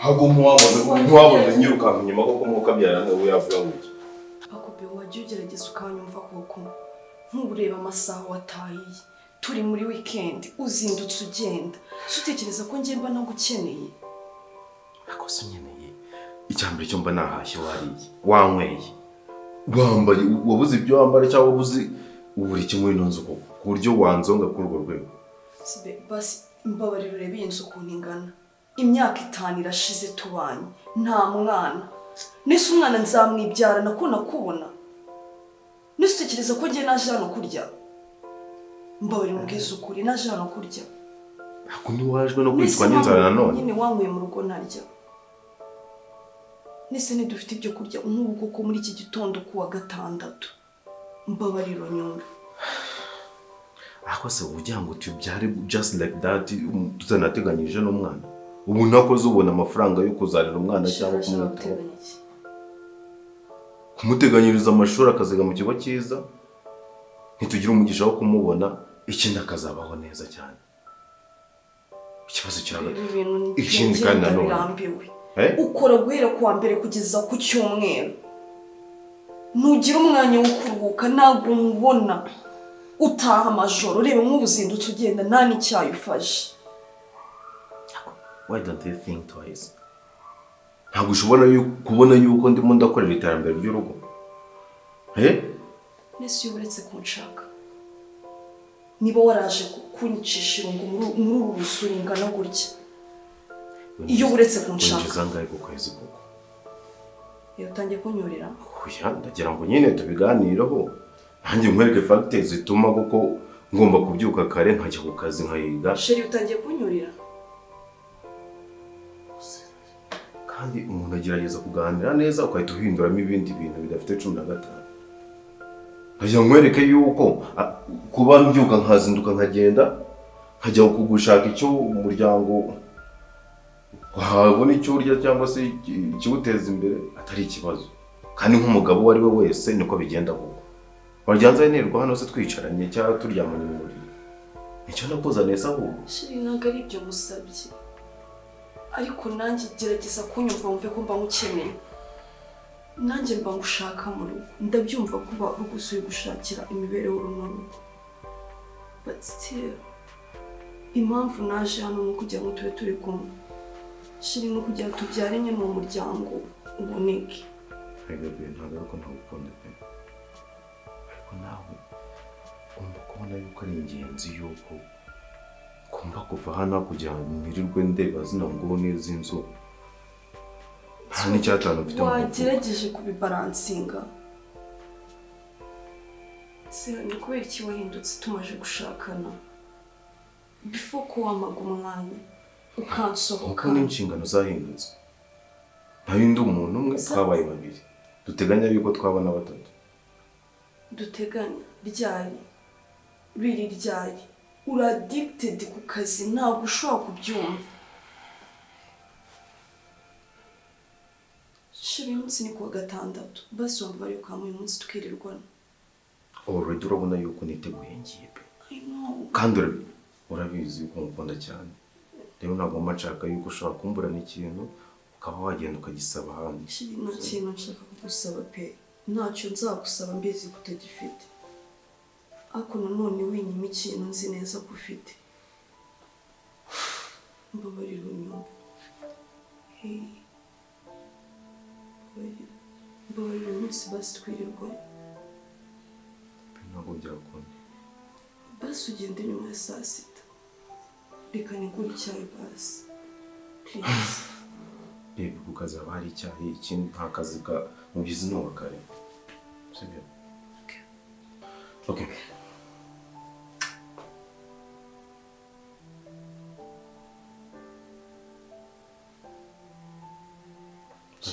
Hago muwabona nyirukanka inyuma koko mukabyarana we yavuga ngo Akobe wajye ugerageza ukanyumva koko nkureba amasaha watahiye turi muri weekend uzindutse ugenda sutekereza ko ngiye mba nagukeneye akose nyeneye icyambere cyo mba nahashye wariye wanyweye wambaye wabuze ibyo wambara cyangwa wabuze uburi kimwe n'inzu koko ku buryo wanzonga kuri urwo rwego sibe basi mbabarira urebe inzu ukuntu ingana imyaka 5 irashize tubanye nta mwana nese umwana nzamwibyara nako nakubona nisutekereza ko ngiye naje hano kurya mbabarira umbwiza ukuri naje hano kurya ako ni wajwe no kwitwa n'inzara nanone nyine wanyweye mu rugo ntarya nese dufite ibyo kurya nk'ubu koko muri iki gitondo kuwa gatandatu mbabarira nyumva akose ugira ngo tubyare just like that tuzanateganyije n'umwana ubu nakoze ubona amafaranga yo kuzarira umwana cyangwa kumwitaho kumuteganyiriza amashuri akaziga mu kigo cyiza ntitugira umugisha wo kumubona ikindi akazabaho neza cyane ikibazo cyawe ikindi kandi nanone ukora guhera kuwa mbere kugeza ku cyumweru ntugira umwanya wo kuruhuka ntabwo mbona utaha amajoro reba nk'ubuzindutse ugenda nta n'icyayi ufashe why don't you think twice ntabwo ushobora kubona yuko ndimo ndakorera iterambere ry'urugo nese iyo uretse kunshaka niba waraje kunyicisha irungu muri uru rusuri ingana gutya iyo uretse kunshaka winjiza ngahe ku kwezi koko iyo utangiye kunyorera oya ndagira ngo nyine tubiganireho nanjye nkwereke factors zituma kuko ngomba kubyuka kare nkajya ku kazi nkayiga sheri utangiye kunyorera kandi umuntu agerageza kuganira neza ukahita uhinduramo ibindi bintu bidafite 15 nkajya nkwereke yuko kuba mbyuka nkazinduka nkagenda nkajya kugushaka icyo umuryango wahabona icyo urya cyangwa se ikiwuteza imbere atari ikibazo kandi nk'umugabo uwo ari we wese niko bigenda koko waryanza nirwa hano se twicaranye cyangwa turyamanye mu buriri nicyo nakuzaniye saho shiri ntabwo ari ibyo musabye ariko nanjye gerageza kunyumva wumve ko mba ngukeneye nanjye mba ngushaka mu rugo ndabyumva kuba rugusuye gushakira imibereho runini but still impamvu naje hano ni ukugira ngo tube turi kumwe shiri no kugira ngo tubyare nyine mu muryango uboneke ntabwo ariko ntagukunda pe ariko nawe ugomba kubona yuko ari ingenzi yuko kumva kuva hano kugira ngo nirirwe ndeba zino nguni z'inzu nta n'icyatanu mfite mu mufuka wagerageje kubibaransinga se ni kubera iki wahindutse tumaje gushakana before ko wamaga umwanya ukansohoka uko n'inshingano zahindutse ntabindi umuntu umwe twabaye babiri duteganya yuko twabana batatu duteganya ryari biri ryari uri addicted ku kazi ntabwo ushobora kubyumva shiri munsi ni kuwa gatandatu basi wumva bari ukamuye umunsi tukirirwana already urabona yuko niteguye ngiye pe kandi urabizi ko nkukunda cyane rero ntabwo nshaka yuko ushobora kumburana ikintu ukaba wagenda ukagisaba ahandi shiri nta kintu nshaka kugusaba pe ntacyo nzagusaba mbizi ko utagifite ariko nanone winyima ikintu nzi neza ko ufite mbabarira unyumva mbabarira umunsi basi twirirwa ntabwo byakunda basi ugende nyuma ya saa sita reka nigure icyayi basi please baby ku kazi haba hari icyayi ikindi nta kazi ka mubizi n'uwa kare sibyo okay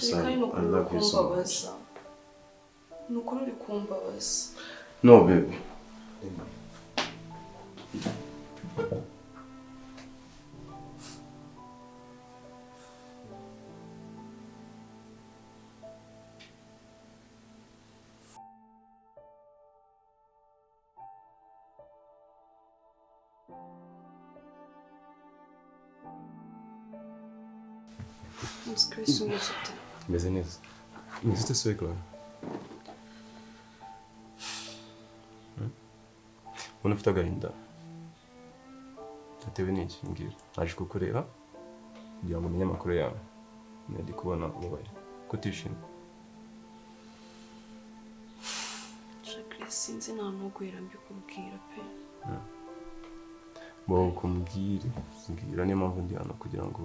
I love you so much. Nukuri kumbabaza. No, baby. Chris umeze ute? Meze neza. Meze ute se Clara? Ubona ufite agahinda? Atewe n'iki mbwira? Naje kukureba kugira ngo umenye amakuru yawe. Ndi kubona ubaye kutishima. Chris sinzi nta n'ugwira mbikubwira pe. Bo kumbwira niyo mpamvu ndi hano kugira ngo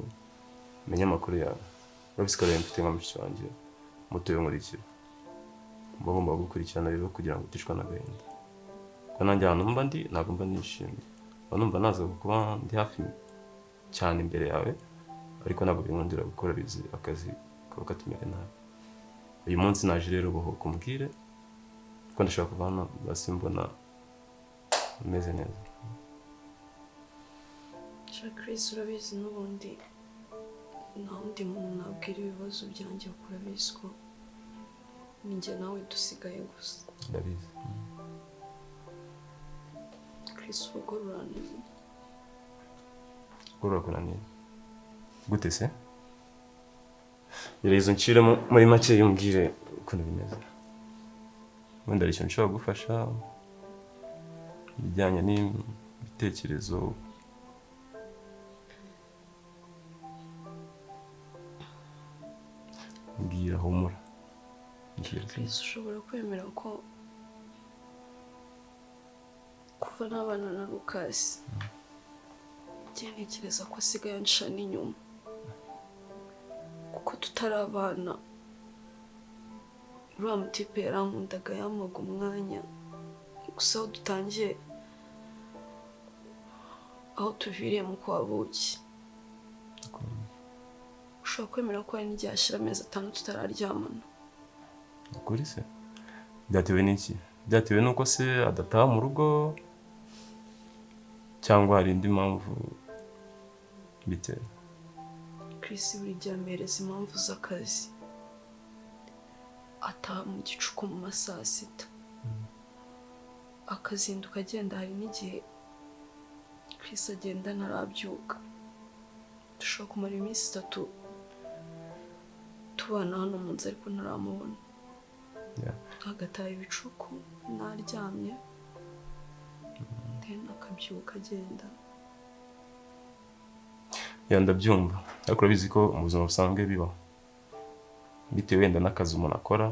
umenye amakuru yawe. Babisikariye mfite nka mushiki wanjye muto yo nkurikira. Bagomba gukurikirana rero kugira ngo utishwa n'agahinda. Ko nanjye hano mba ndi ntabwo mba nishimye. Numva naza kuba ndi hafi cyane imbere yawe ariko ntabwo binkundira gukora bizi akazi kaba katumere nabi. Uyu munsi naje rero bohoka umbwire ko ndashaka kuva hano basi mbona meze neza. Chris urabizi n'ubundi nta wundi muntu nabwira ibibazo byanjye kuko urabizi ko ninjye nawe dusigaye gusa. Ndabizi. Chris urugo rurananiye. Urakunaniye gute se? Gereza nciremo muri make yumbwire ukuntu bimeze. Wenda ari ikintu nshobora gufasha bijyanye n'ibitekerezo. Mbwira humura. Chris ushobora kwemera ko kuva n'abana na Lucas njye ntekereza ko asigaye ansha n'inyuma kuko tutarabana uriya mutipe yarankundaga yampaga umwanya gusa aho dutangiye aho tuviriye mu kwa buki ushobora kwemera ko hari n'igihe hashira amezi 5 tutararyamana. Ukuri se? Byatewe n'iki? Byatewe n'uko se adataha mu rugo cyangwa hari indi mpamvu bitewe? Chris buri gihe ampereza impamvu z'akazi. Ataha mu gicuku mu masaa 6. Akazinduka agenda hari n'igihe Chris agenda ntarabyuka. Dushobora kumara iminsi 3 tubana hano mu nzu ariko ntaramubona. Agataha ibicuku naryamye akabyuka agenda. Ndabyumva ariko urabizi ko mu buzima busanzwe bibaho bitewe wenda n'akazi umuntu akora.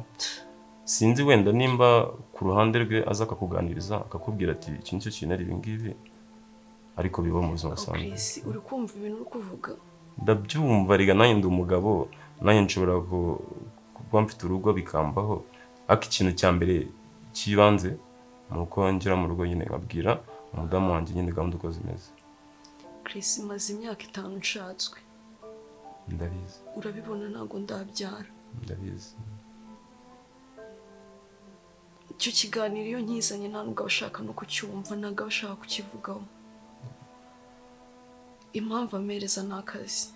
Sinzi wenda nimba ku ruhande rwe aza akakuganiriza akakubwira ati iki nicyo kintu ari ibingibi ariko bibaho mu buzima busanzwe. Chris uri kumva ibintu uri kuvuga? Ndabyumva riga nanjye ndi umugabo nanjye nshobora kuba mfite urugo bikambaho ariko ikintu cya mbere kibanze nuko ngera mu rugo nyine nkabwira umudamu wanjye nyine gahunda uko zimeze. Chris maze imyaka 5 nshatswe. Ndabizi. Urabibona ntago ndabyara. Ndabizi. Icyo kiganiro iyo nkizanye ntabwo abashaka no kucyumva ntabwo abashaka kukivugaho. Impamvu amereza n'akazi.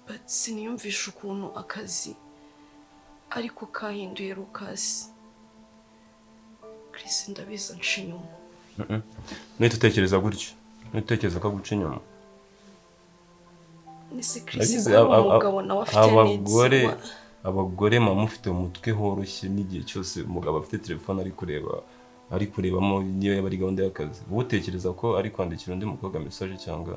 But siniyumvisha ukuntu akazi ariko kahinduye Lucas. Chris ndabiza nca inyuma. Nahita utekereza gutyo. Ntutekereza ko guca inyuma. Nise Chris umugabo nawe afite abagore mama ufite umutwe horoshye n'igihe cyose umugabo afite telefone ari kurebamo niyo yaba ari gahunda y'akazi. Wowe utekereza ko ari kwandikira undi mukobwa message cyangwa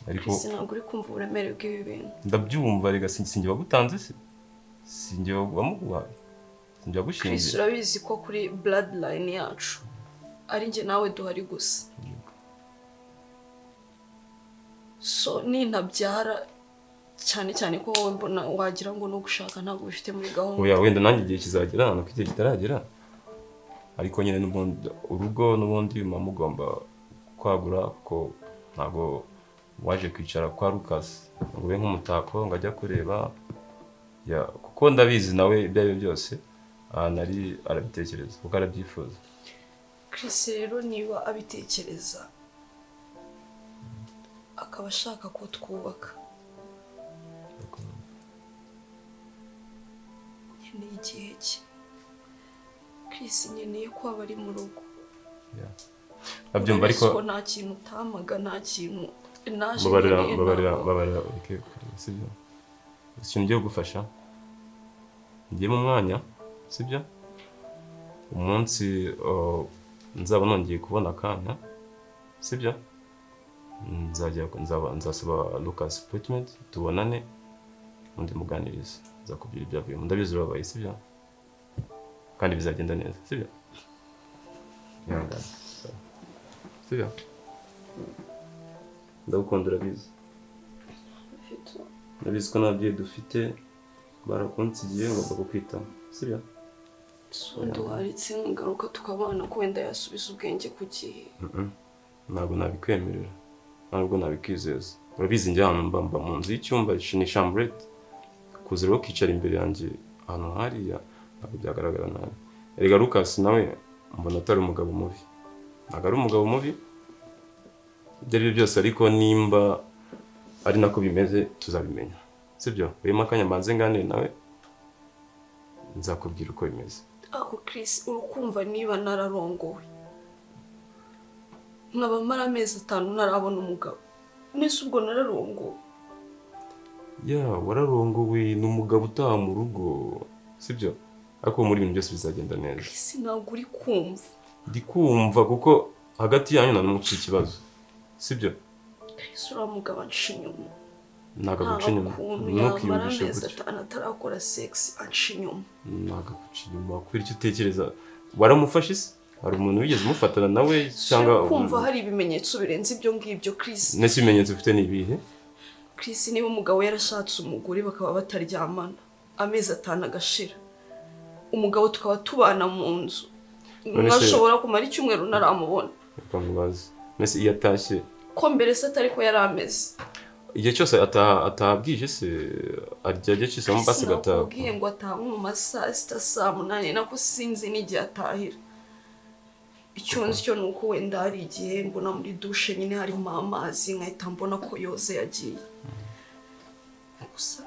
ariko ntabwo uri kumva uburemere bw'ibi bintu. Ndabyumva rega sinjye wagutanze se sinjye wamuguhaye sinjye wagushingiye. Chris urabizi ko kuri bloodline yacu ari njye nawe duhari gusa. So nintabyara cyane ko wowe mbona wagira ngo no gushaka ntabwo bifite muri gahunda. Oya wenda nanjye igihe kizagera nuko igihe kitaragera ariko nyine n'ubundi urugo n'ubundi mugomba kwagura ko ntabwo waje kwicara kwa Lucas ngo ube nk'umutako ngo ajya kureba kuko ndabizi nawe ibyayo byose nari arabitekereza kuko arabyifuza. Chris rero niba abitekereza akaba ashaka ko twubaka nkeneye igihe cye. Chris nkeneye ko aba ari mu rugo. Abyumva ariko nta kintu utamaga nta kintu naje babarira sibyo ikintu ngiye gufasha ngiye mu mwanya sibyo umunsi nzaba nongeye kubona akanya sibyo nzasaba Lucas appointment tubonane undi muganiriza nzakubwira ibyavuye ndabizi urabaye sibyo kandi bizagenda neza sibyo Nyarwanda sibyo ndagukunda urabizi ndabizi ko nabyo dufite barakunsigiye ngomba kukwitaho sibyo Sundi waritse ngaruka tukabana ko wenda yasubiza ubwenge ku gihe ntabwo nabikwemerera ntabwo nabikizeza urabizi njye hano mba mu nzu y'icyumba ni chambrette kuza rero kicara imbere yanjye ahantu hariya ntabwo byagaragara nabi erega Lucas nawe mbona atari umugabo mubi ntabwo ari umugabo mubi ibyo ari byo byose ariko nimba ari nako bimeze tuzabimenya sibyo wema akanya mbanze nganire nawe nzakubwira uko bimeze ako Chris urukumva niba nararongowe nkaba mara amezi 5 narabona umugabo nese ubwo nararongowe wararongowe n'umugabo utaha mu rugo sibyo ariko muri ibintu byose bizagenda neza Chris ntabwo uri kumva ndi kumva kuko hagati yanyu n'umuci ikibazo sibyo Chris uramugabo anshinyuma ntago guca inyuma no kwiyumvisha gutya atarakora sex anshinyuma ntago guca inyuma kwira icyo utekereza waramufashe se hari umuntu wigeze umufatana nawe cyangwa kumva hari ibimenyetso birenze ibyo ngibyo Chris nese ibimenyetso ufite ni ibihe Chris niba umugabo yarashatse umugore bakaba bataryamana amezi 5 agashira umugabo tukaba tubana mu nzu ntashobora kumara icyumweru naramubona ukamubaza nese iyo atashye ko mbere se atari ko yari ameze igihe cyose atabwije se arya cyose mu basi gataha ubwiye ngo ataha mu masaa 6:08 nako sinzi n'igihe atahira icyo nzi cyo nuko wenda hari igihe mbona muri douche nyine harimo amazi nkahita mbona ko yoze yagiye gusa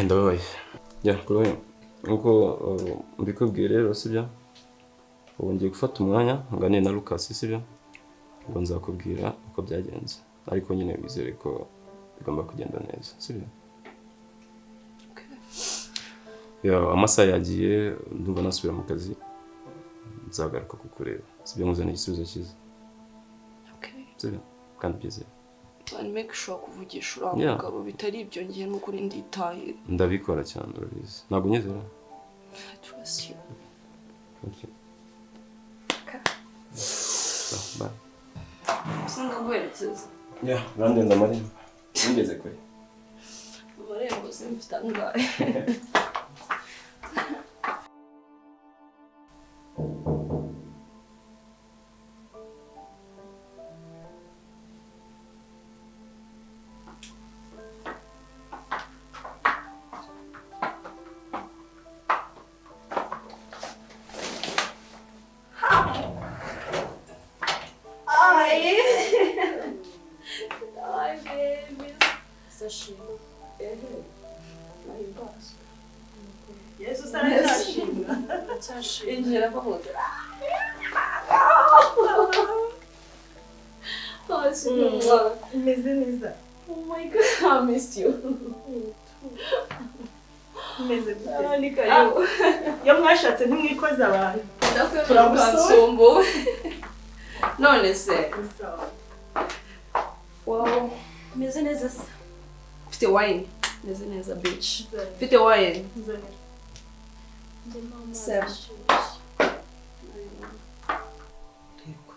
ndababaye kuroye nkuko mbikubwiye rero sibyo ubu ngiye gufata umwanya nganire na Lucas sibyo ngo nzakubwira uko byagenze ariko nyine wizere ko bigomba kugenda neza sibyo amasaha yagiye ndumva nasubira mu kazi nzagaruka kukureba sibyo nkuzana igisubizo cyiza sibyo kandi byizeye make sure kuvugisha umugabo bitari ibyo ngiye nuko nditaye ndabikora cyane urabizi ntabwo nyizera trust you okay bye Sanga guherekeza urandenda amarembo ngeze kure amarembo simfite angahe Injira vamos. Neza. Oh my god, I missed you. Neza. Ni karibu. Yo mwashatse ntimwikoza abantu. Turamusombo. None se. Wow. Meze neza se. Fite wine. Meze neza bitch. Fite wine. Seven.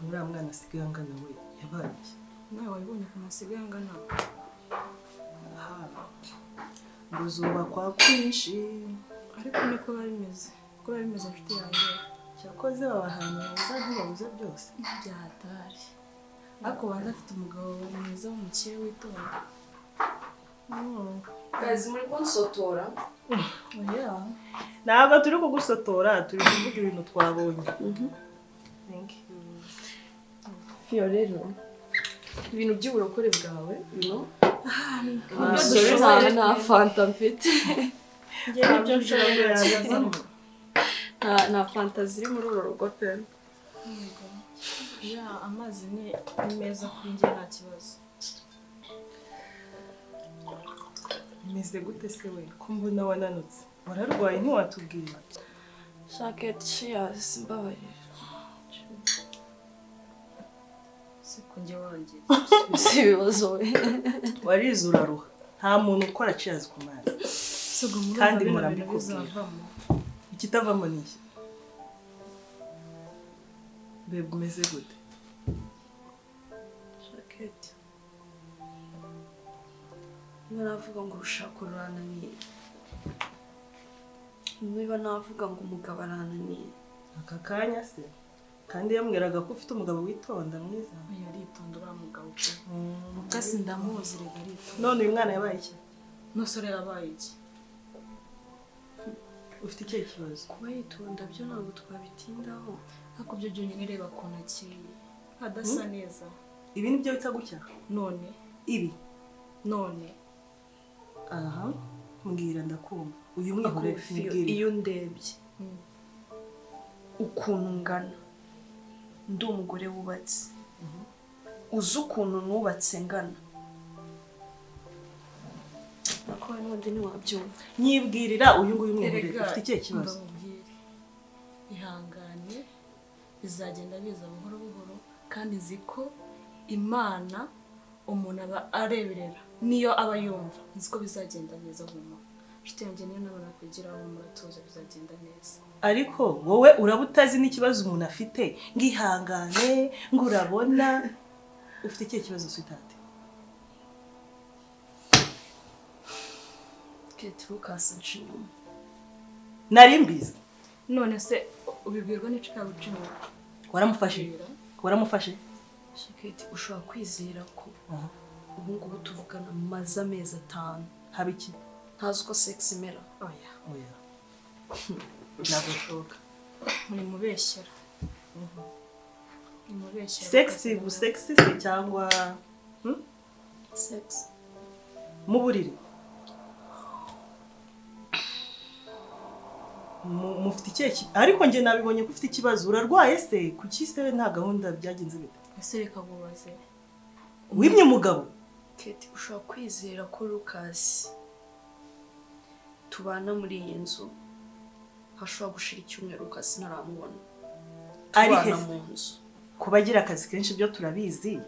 Uriya mwana asigaye angana we yabaye nawe wabibonye ko asigaye angana nguzubakwa kwinshi ariko niko bimeze ko bimeze mfite yanjye cyakoze babahaniriza ntibabuze byose byahatari ariko banza afite umugabo mwiza w'umukire witonda kazi muri konsotora oya ntabwo turi kugusotora turi kuvuga ibintu twabonye thank you Fio rero ibintu by'uburokore bwawe nta fanta mfite ngiye n'ibyo nshobora kuyazamo nta fanta ziri muri uru rugo pe Ya amazi ni meza kuri njye nta kibazo. Meze gute se we ko mbona wananutse wararwaye ntiwatubwira Shaketi cheers mbabarira. Siko njye wanjye. Si ibibazo we. warize uraruha nta muntu ukora cheers ku mazi kandi murambikubwira ikitavamo ni iki bebe umeze gute Shaketi. Navuga ngo urushako rurananiye. Niba navuga ngo umugabo arananiye. aka kanya se kandi yambwiraga ko ufite umugabo witonda mwiza Oya aritonda uriya mugabo pe. Mukasi ndamuzi rega aritonda. none uyu mwana yabaye iki Nosore yabaye iki? ufite ikihe kibazo Kuba yitonda byo ntabwo twabitindaho. Ariko byo byonyine reba ko nakeye. Adasa neza. ibi ni byo bita gucya None ibi aha mbwira ndakumva uyu mwihore Akubwira mbwira iyo ndebye. Ukuntu ngana. Ndi umugore wubatse. Uzi ukuntu nubatse ngana. Nako n'undi ntiwabyumva. nyibwirira uyu nguyu mwihore ufite ikihe kibazo ihangane bizagenda biza buhoro buhoro kandi nzi ko Imana umuntu aba areberera niyo aba yumva nzi ko bizagenda neza huma nshuti yanjye niyo nabona kugira ngo muratuza bizagenda neza ariko wowe uraba utazi n'ikibazo umuntu afite ngihangane ngo urabona ufite ikihe kibazo sweetheart Kate Lucas nshinga. nari mbizi none se ubibwirwa n'icika gucimo waramufashe Shaketi ushobora kwizera ko ubu ngubu tuvugana maze amezi 5 haba iki ntazi uko sex imera. oya ntabwo bishoboka muri mubeshyera mubeshyera sexy se cyangwa Sex mu buriri mufite ikihe ariko njye nabibonye ko ufite ikibazo urarwaye se kuki se nta gahunda byagenze bite ese reka bubaze wimye umugabo Kate ushobora kwizera ko Lucas tubana muri iyi nzu hashobora gushira icyumweru Lucas ntaramubona ari tubana hese mu nzu kubagira akazi kenshi byo turabizi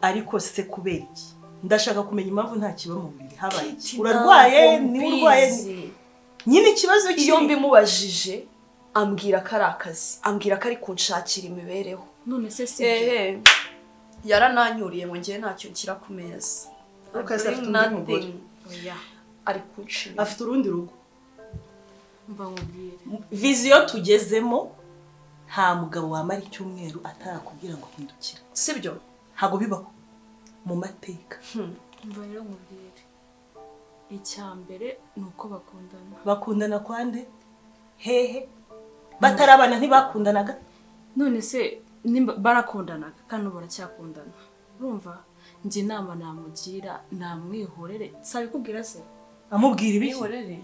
ariko se kubera iki ndashaka kumenya impamvu nta kiba mu buriri habaye urarwaye ni urwaye nyine ikibazo iyo mbimubajije ambwira ko ari akazi ambwira ko ari kunshakira imibereho none se si yarananyuriye ngo ngiye ntacyo nshyira ku meza Lucas afite undi mugore oya ari kunshira afite urundi rugo mva nkubwire viziyo tugezemo nta mugabo wamara icyumweru atarakubwira ngo hindukira sibyo ntabwo bibaho mu mateka mva rero nkubwire icyambere nuko bakundana kwande hehe batarabana ntibakundanaga none se barakundanaga kandi baracyakundana urumva njye inama namugira namwihorere sabikubwira se amubwira ibiki ihorere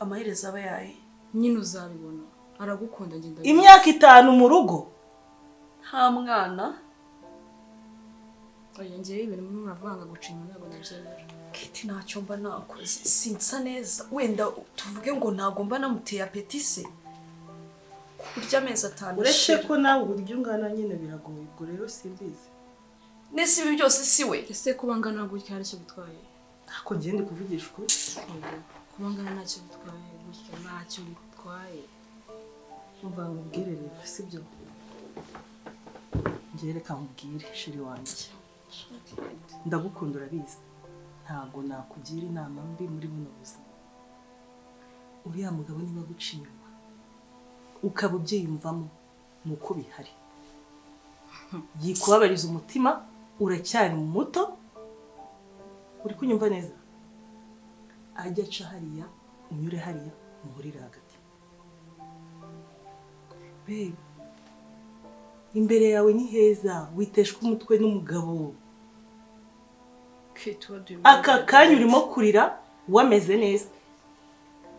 amaherezo aba yaye nyine uzabibona aragukunda ngenda imyaka 5 mu rugo nta mwana oya njye ibintu muravanga gucinya ntabwo nabyemera Kiti ntacyo mba nakoze sinsa neza wenda tuvuge ngo ntago mba namuteye apeti se kurya amezi 5 uretse ko nawe uburyo ungana nyine biragoye ubwo rero simbizi nese ibi byose siwe ese kuba ngana gutya hari icyo bitwaye ako ngende kuvugisha ukuri kuba ngana ntacyo bitwaye gutya ntacyo bitwaye umva nkubwire rero sibyo njye reka nkubwire shiri wanjye ndagukunda urabizi ntabwo nakugira inama mbi muri buno buzima uriya mugabo niba guca inyuma ukaba ubyiyumvamo nuko bihari yikubabariza umutima uracyari muto uri kunyumva neza ajya aca hariya unyure hariya muhurire hagati babe imbere yawe ni heza witeshwa umutwe n'umugabo aka kanya urimo kurira wameze neza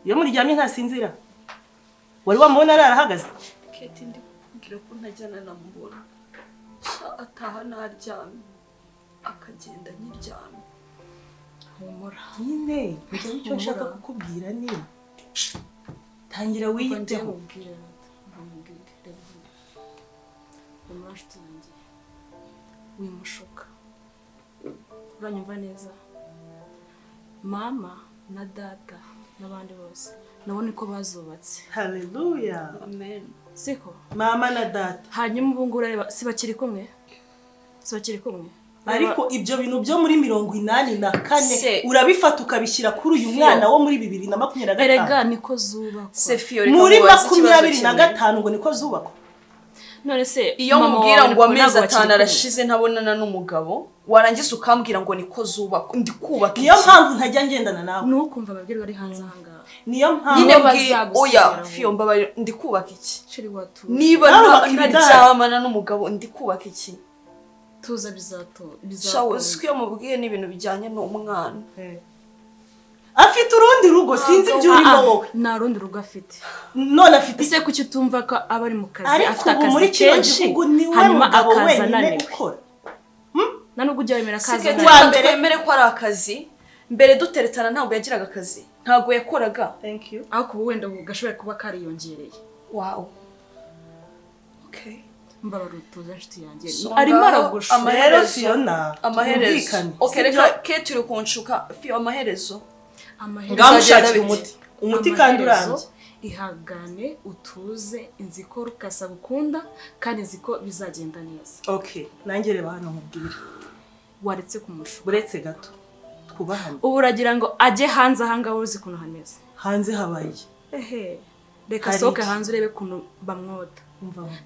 iyo muryamye ntasinzira wari wamubona arahagaze mbwira ko ntajyana namubona ataha naryamye akagenda nkiryamye humura nyine icyo nicyo nshaka kukubwira ni tangira wiyiteho umurashiti wanjye wimushuka uranyumva neza mama na data n'abandi bose nabone ko bazubatse haleluya amen siko mama na data hanyuma ubu ngubu urareba si bakiri kumwe ariko ibyo bintu byo muri 84 urabifata ukabishyira kuri uyu mwana wo muri 2025 erega niko zubakwa muri 25 ngo niko zubakwa none se iyo mubwira ngo amezi 5 arashize ntabonana n'umugabo warangiza ukambwira ngo niko zubakwa ndi kubaka niyo mpamvu ntajya ngendana nawe nukumva ababwirwa ari hanze ahangaha niyo mpamvu nyine oya fiyo mbabaye ndi kubaka iki shiri watu niba ntaryamana n'umugabo ndi kubaka iki tuza bizato shawo siyo mubwiye n'ibintu bijyanye n'umwana afite urundi rugo sinzi ibyo urimo wowe nta rundi rugo afite none afite ise kuki utumva ko aba ari mu kazi afite akazi muri kenshi hanyuma akaza ananiwe nanubwo ujya wemera akazi twemere ko ari akazi mbere duteretana ntabwo yagiraga akazi ntabwo yakoraga thank you ariko ubu wenda gashoboye kuba kariyongereye wow okay mbabarutuza nshuti yanjye arimo aragusha amaherezo okay reka keturi kunshuka fiyo amaherezo ngamushakira umuti kandi urambye ihagane utuze inziko rukasa gukunda kandi inziko bizagenda neza okay nanjye reba hano nkubwira waretse kumushuka buretse gato twubahane ubu uragira ngo ajye hanze ahangaho uzi kuno hameze hanze habaye ehe reka soke hanze urebe kuno bamwota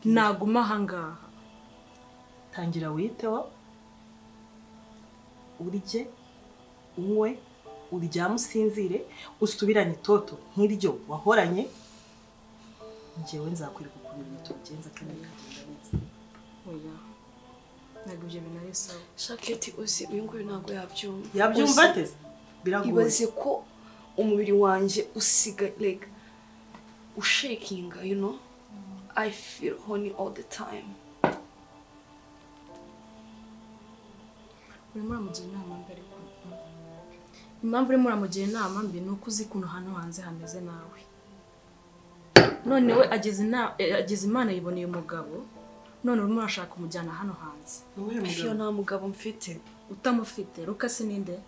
naguma ahangaha tangira witeho urye unywe uryame usinzire usubirane itoto nk'iryo wahoranye njyewe nzakwereka ukuntu ibintu tubigenza kandi bikagenda neza oya ntabwo ibyo bintu ari sawa shaketi uzi uyu nguyu ntabwo yabyumva ateze biragoye ibaze ko umubiri wanjye usiga like ushakinga you know I feel horny all the time urimo uramugira inama mbi ariko impamvu urimo uramugira inama mbi ni uko uzi ukuntu hano hanze hameze nawe none we ageze imana yiboneye umugabo none urimo urashaka kumujyana hano hanze iyo nta mugabo mfite utamufite rukasi ninde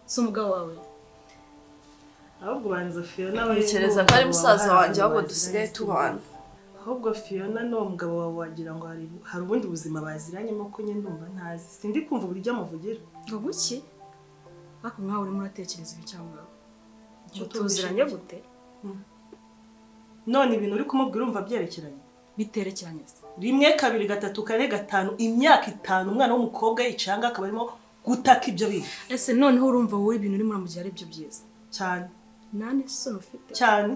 si umugabo wawe ahubwo banza Fiona nawe ntekereza ko ari musaza wanjye ahubwo dusigaye tubana ahubwo Fiona n'uwo mugabo wawe wagira ngo hari ubundi buzima baziranyemo ko nye ndumva ntazi sindi kumva uburyo amuvugira ngo guki ariko mwawe urimo uratekereza ibi cyangwa tuziranye gute none ibintu uri kumubwira urumva byerekeranye biterekeranye se 1 2 3 4 5 imyaka 5 umwana w'umukobwa yicanga akaba arimo gutaka ibyo bintu ese noneho urumva wowe ibintu urimo uramugira ari byo byiza cyane nane sono ufite cyane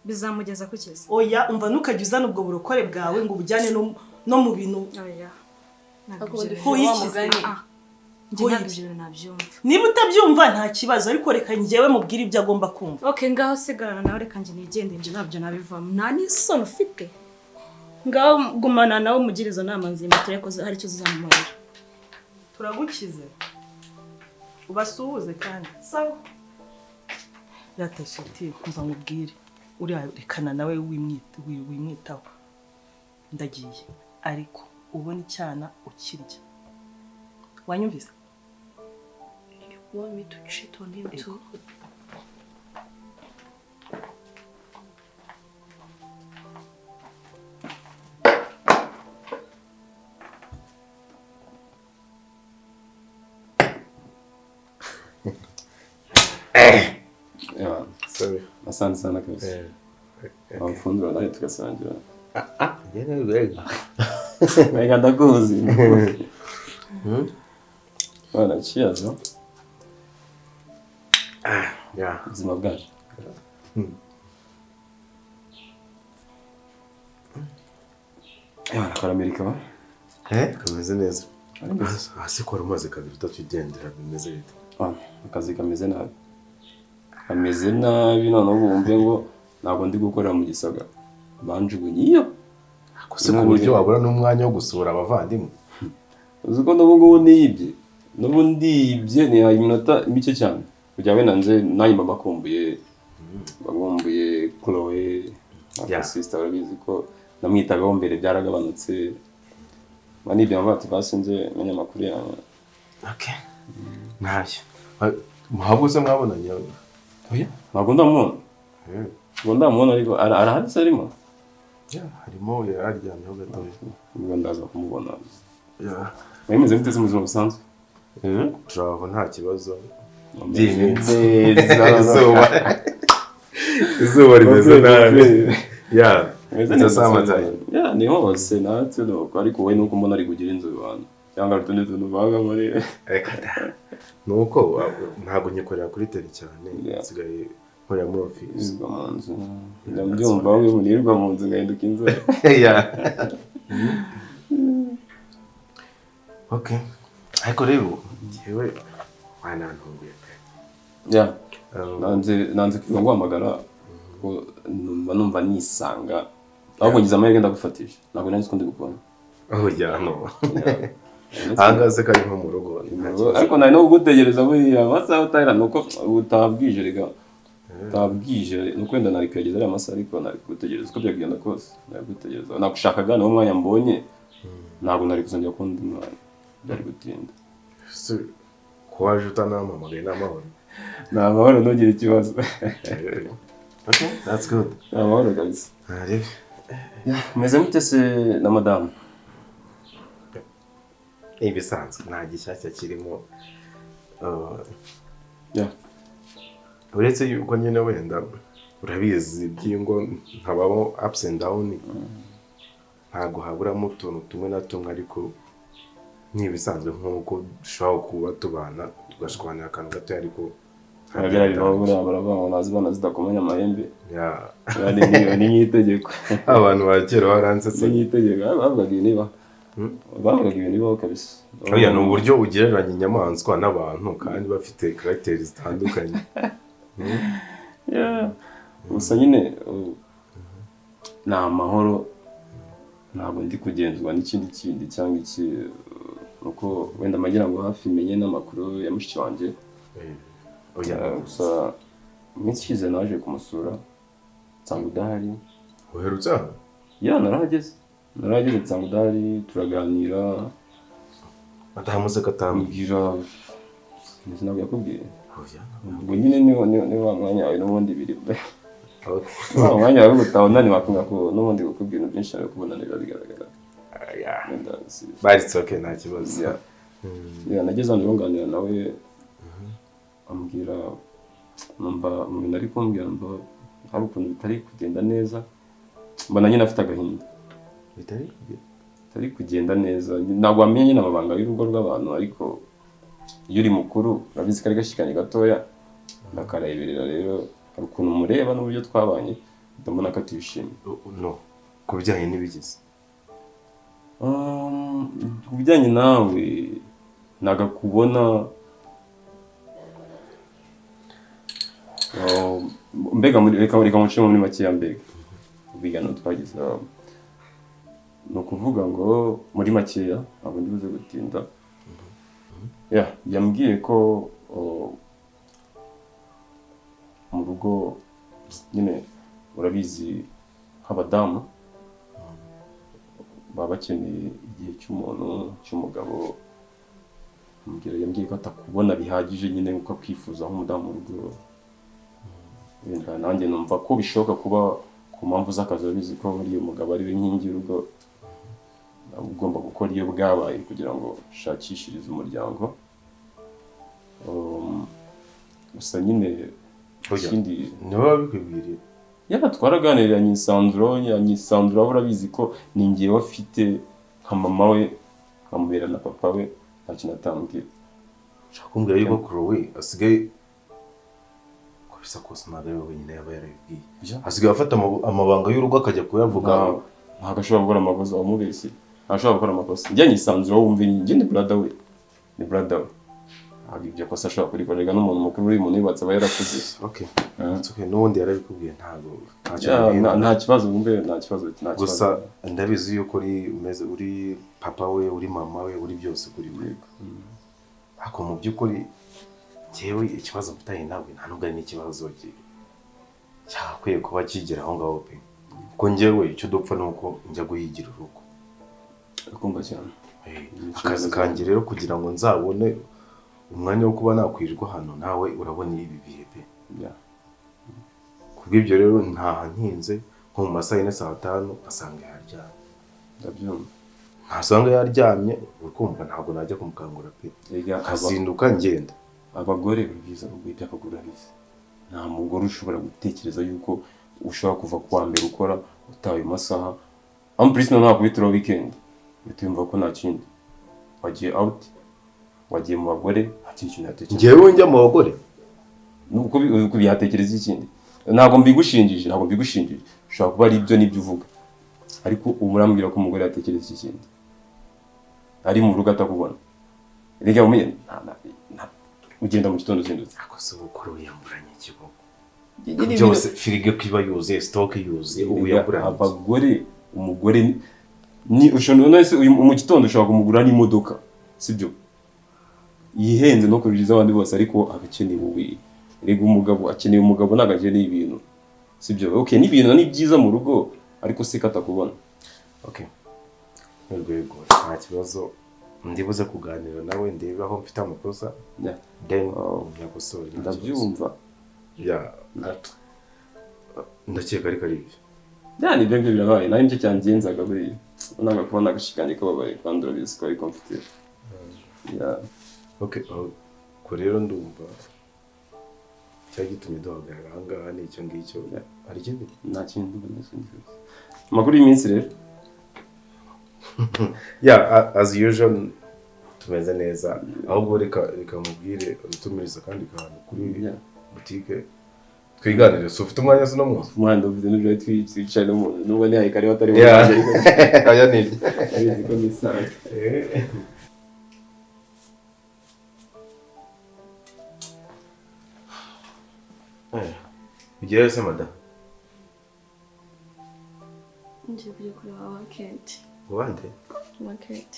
bizamugeza ku kiza oya umva nukajya uzana ubwo burokore bwawe ngo ubujyane no mu bintu oya niba utabyumva nta kibazo ariko reka njyewe mubwire ibyo agomba kumva okay ngaho sigarana nawe reka njye nigende njye nabyo nabivamo nta n'isoni ufite ngaho gumana nawe umugire izo nama nzima tureko hari icyo zizamumarira turagukize ubasuhuze kandi sawa yatashiti kumva mubwire urirekana nawe wimwitaho ndagiye ariko ubona icyana ukirya wanyumvise you want me to cheat on him too yeah sorry asante sana kabisa wamfundura naye tugasangira Mega ndakuzi. Bana cheers. Yeah. Zima bwaje. Nakora Amerika ba? Kameze neza. Hasi ko rumaze kabiri tatugendera bimeze bite? Akazi kameze nabi. Kameze nabi none wumve ngo ntabwo ndi gukorera mu gisaga. Banjugunye iyo. Kose ku buryo wabura n'umwanya wo gusura abavandimwe. uzi ko n'ubu ndibye ni iminota mike cyane kugira ngo nanze nanjye bakumbuye Chloe sister barabizi ko namwitagaho mbere byaragabanutse manibyo mvati basinze abanyamakuru yawe. Okay. Ntacyo. Muhabwo se mwabonanye? Oya, ntabwo ndamubona. Ngo ndamubona ariko arahari se arimo? Harimo Aryamyeho gatoya. Ngo ndaza kumubona. Mwemeze muteze mu buzima busanzwe? Turaho nta kibazo. Izuba rimeze nabi. Meze samataye. Ni hose natwe nuko ariko we nuko mbona ari kugira inzu abantu. Cyangwa rutundi tuntu baga muri. Nuko ntabwo nyikorera kuri tele cyane. Nsigaye nkorera muri office. Ndabyumva we munirwa mu nzu ngahinduka inzu. Okay. Ariko rero yewe wanantunguye. Nanze kwamagara ko numva nisanga ahubwo ngize amahirwe ndagufatisha ntabwo nari nzi gukora no ahagaze kari nko mu rugo ariko nari no kugutegereza buriya amasaha utahera nuko utabwije rega utabwije nuko wenda nari kwegeza ariya masaha ariko nari kugutegereza uko byagenda kose nari kugutegereza nagushakaga niwo mwanya mbonye ntabwo nari kuzongera kundi mwanya byari gutinda ko waje utanampamagaye n'amahoro ni amahoro ntugire ikibazo. Okay, that's good. Amahoro kabisa. Meze mute se na madamu? Ibisanzwe nta gishyashya kirimo. Uretse yuko nyine wenda urabizi by'ingo ntabamo ups and down. Ntago haburamo utuntu tumwe na tumwe ariko n'ibisanzwe nk'uko dushobora kuba tubana tugashwanira akantu gato ariko Agarari babura baravuga nazibana zidakomanya amahembe. Ni nyitegeko. Abantu bakera baransetsa nyitegeko bavuga niba. Bavuga niba kabisa. Oya no buryo ugereranya inyamaswa n'abantu kandi bafite characters zitandukanye. Gusa nyine na amahoro ntabwo ndi kugenzwa n'ikindi cyangwa iki nuko wenda magira ngo hafi menye n'amakuru ya mushiki wanjye. Gusa iminsi ishize naje kumusura nsanga udahari. Uherutse? Narahageze nsanga udahari turaganira atahamuse katambwira ntabwo yakubwiye. Ubwo nyine ni wa mwanya wawe n'ubundi biri wa mwanya wawe gutabona wakumva ko n'ubundi gukubwira ibintu byinshi ari kubona niba bigaragara. Baritse okay nta kibazo. Nageze hano nganira nawe ambwira numva umuntu ari kumbwira mba hari ukuntu bitari kugenda neza mbona nyine afite agahinda bitari kugenda neza ntabwo wamenye nyine amabanga y'urugo rw'abantu ariko iyo uri mukuru urabizi ko ari gashikanye gatoya ndakareberera rero hari ukuntu mureba n'uburyo twabanye ndabona ko atishimye. No ku bijyanye n'ibigize ku bijyanye nawe nagakubona mbega reka mucemo muri make ya mbega ubigano twagize ni ukuvuga ngo muri makeya ntabwo ndibuze gutinda yambwiye ko mu rugo nyine urabizi nk'abadamu baba bakeneye igihe cy'umugabo yambwiye ko atakubona bihagije nyine uko akwifuza nk'umudamu mu rugo. Wenda nanjye numva ko bishoboka kuba ku mpamvu z'akazi urabizi ko buriya umugabo ari we nkingi y'urugo ugomba gukora iyo bwabaye kugira ngo ushakishirize umuryango. Gusa nyine ikindi niwe wabikwibwiriye twaraganiriye nyisanzura urabizi ko ni ngewe afite nka mama we nkamubera na papa we nta kintu atambwira. Ushaka kumbwira yuko Chloe asigaye bisa kose ntabwo ari wowe nyine yaba yarabibwiye asigaye afata amabanga y'urugo akajya kuyavuga. Ntabwo ashobora gukora amakosa wamubeshye ntashobora gukora amakosa njye nyisanzura wumva njye ni brother we ntabwo ibyo kosa ashobora kurikorerwa n'umuntu mukuru uri umuntu yubatse aba yarakuze. Okay. Okay, n'ubundi yarabikubwiye ntabwo nta kibazo wumve nta kibazo gusa ndabizi yuko uri papa we uri mama we uri byose kuri we. Ako mu by'ukuri jewe ikibazo mfitanye nawe nta nubwo ari n'ikibazo cyakwiye kuba kigera aho ngaho pe. Ko njyewe icyo dupfa nuko njya guhigira urugo. Akumva cyane. Akazi kanjye rero kugira ngo nzabone umwanya wo kuba nakwirirwa hano nawe urabona ibi bihe pe. Kubw'ibyo rero ntaha ntinze nko mu masaha y'ine saa 5 asanga yaryamye. Ndabyumva. Ntasanga yaryamye ukumva ntabwo najya kumukangura pe. Azinduka ngenda. Abagore biza ubwite akagura bise. Nta mugore ushobora gutekereza yuko ushobora kuva kwa mbere ukora utaye masaha. Amprisno nta kubitira weekend. Bitumva ko nta kindi. Wagiye out. Wagiye mu bagore ati ikintu yatekereza. Ngewe njya mu bagore. Nuko bihatekereza ikindi. Ntabwo mbigushinjije. Ushobora kuba ari ibyo nibyo uvuga. Ariko umurambwira ko umugore yatekereza ikindi. Ari mu rugo atakubona. Rega umenye ugenda mu gitondo zindutse. Akose gukora uyamburanye ikiboko. Byose firigo kiba yuzuye, stock yuzuye, uyamburanye. Abagore umugore ni ushobora none mu gitondo ushobora kumugura n'imodoka. Sibyo? Yihenze no kuriza abandi bose ariko abakeneye wowe. Rega umugabo akeneye umugabo nagakeneye ibintu. Sibyo? Okay, ni ibintu ni byiza mu rugo ariko se katakubona. Okay. Nurwego nta kibazo ndibuze kuganira nawe ndebe aho mfite amakosa. Yeah. Then yakosora. Ndabyumva. Yeah. Ndakeka ari ibyo. Yani ibyo birabaye nari nicyo cyangenzaga buri naga kubona agashikanye kababaye kandi urabizi ko ari comfortable. Yeah. Okay, ko rero ndumva cyagitumye duhagarara ahangaha ni icyo ngicyo. Ari ikindi? Nta kintu ndumva. Amakuru y'iminsi rero. Yeah, as usual tumeze neza. Ahubwo reka mubwire urutumiriza kandi kantu kuri boutique. Twiganire so ufite umwanya zo no mu. Umwanya ufite n'ibyo twicaye no n'ubu ni ayikari batari mu. Aya ni. Ari ko misana. Ugiye se madam? Ngiye kujya kureba weekend. Ubande? Weekend.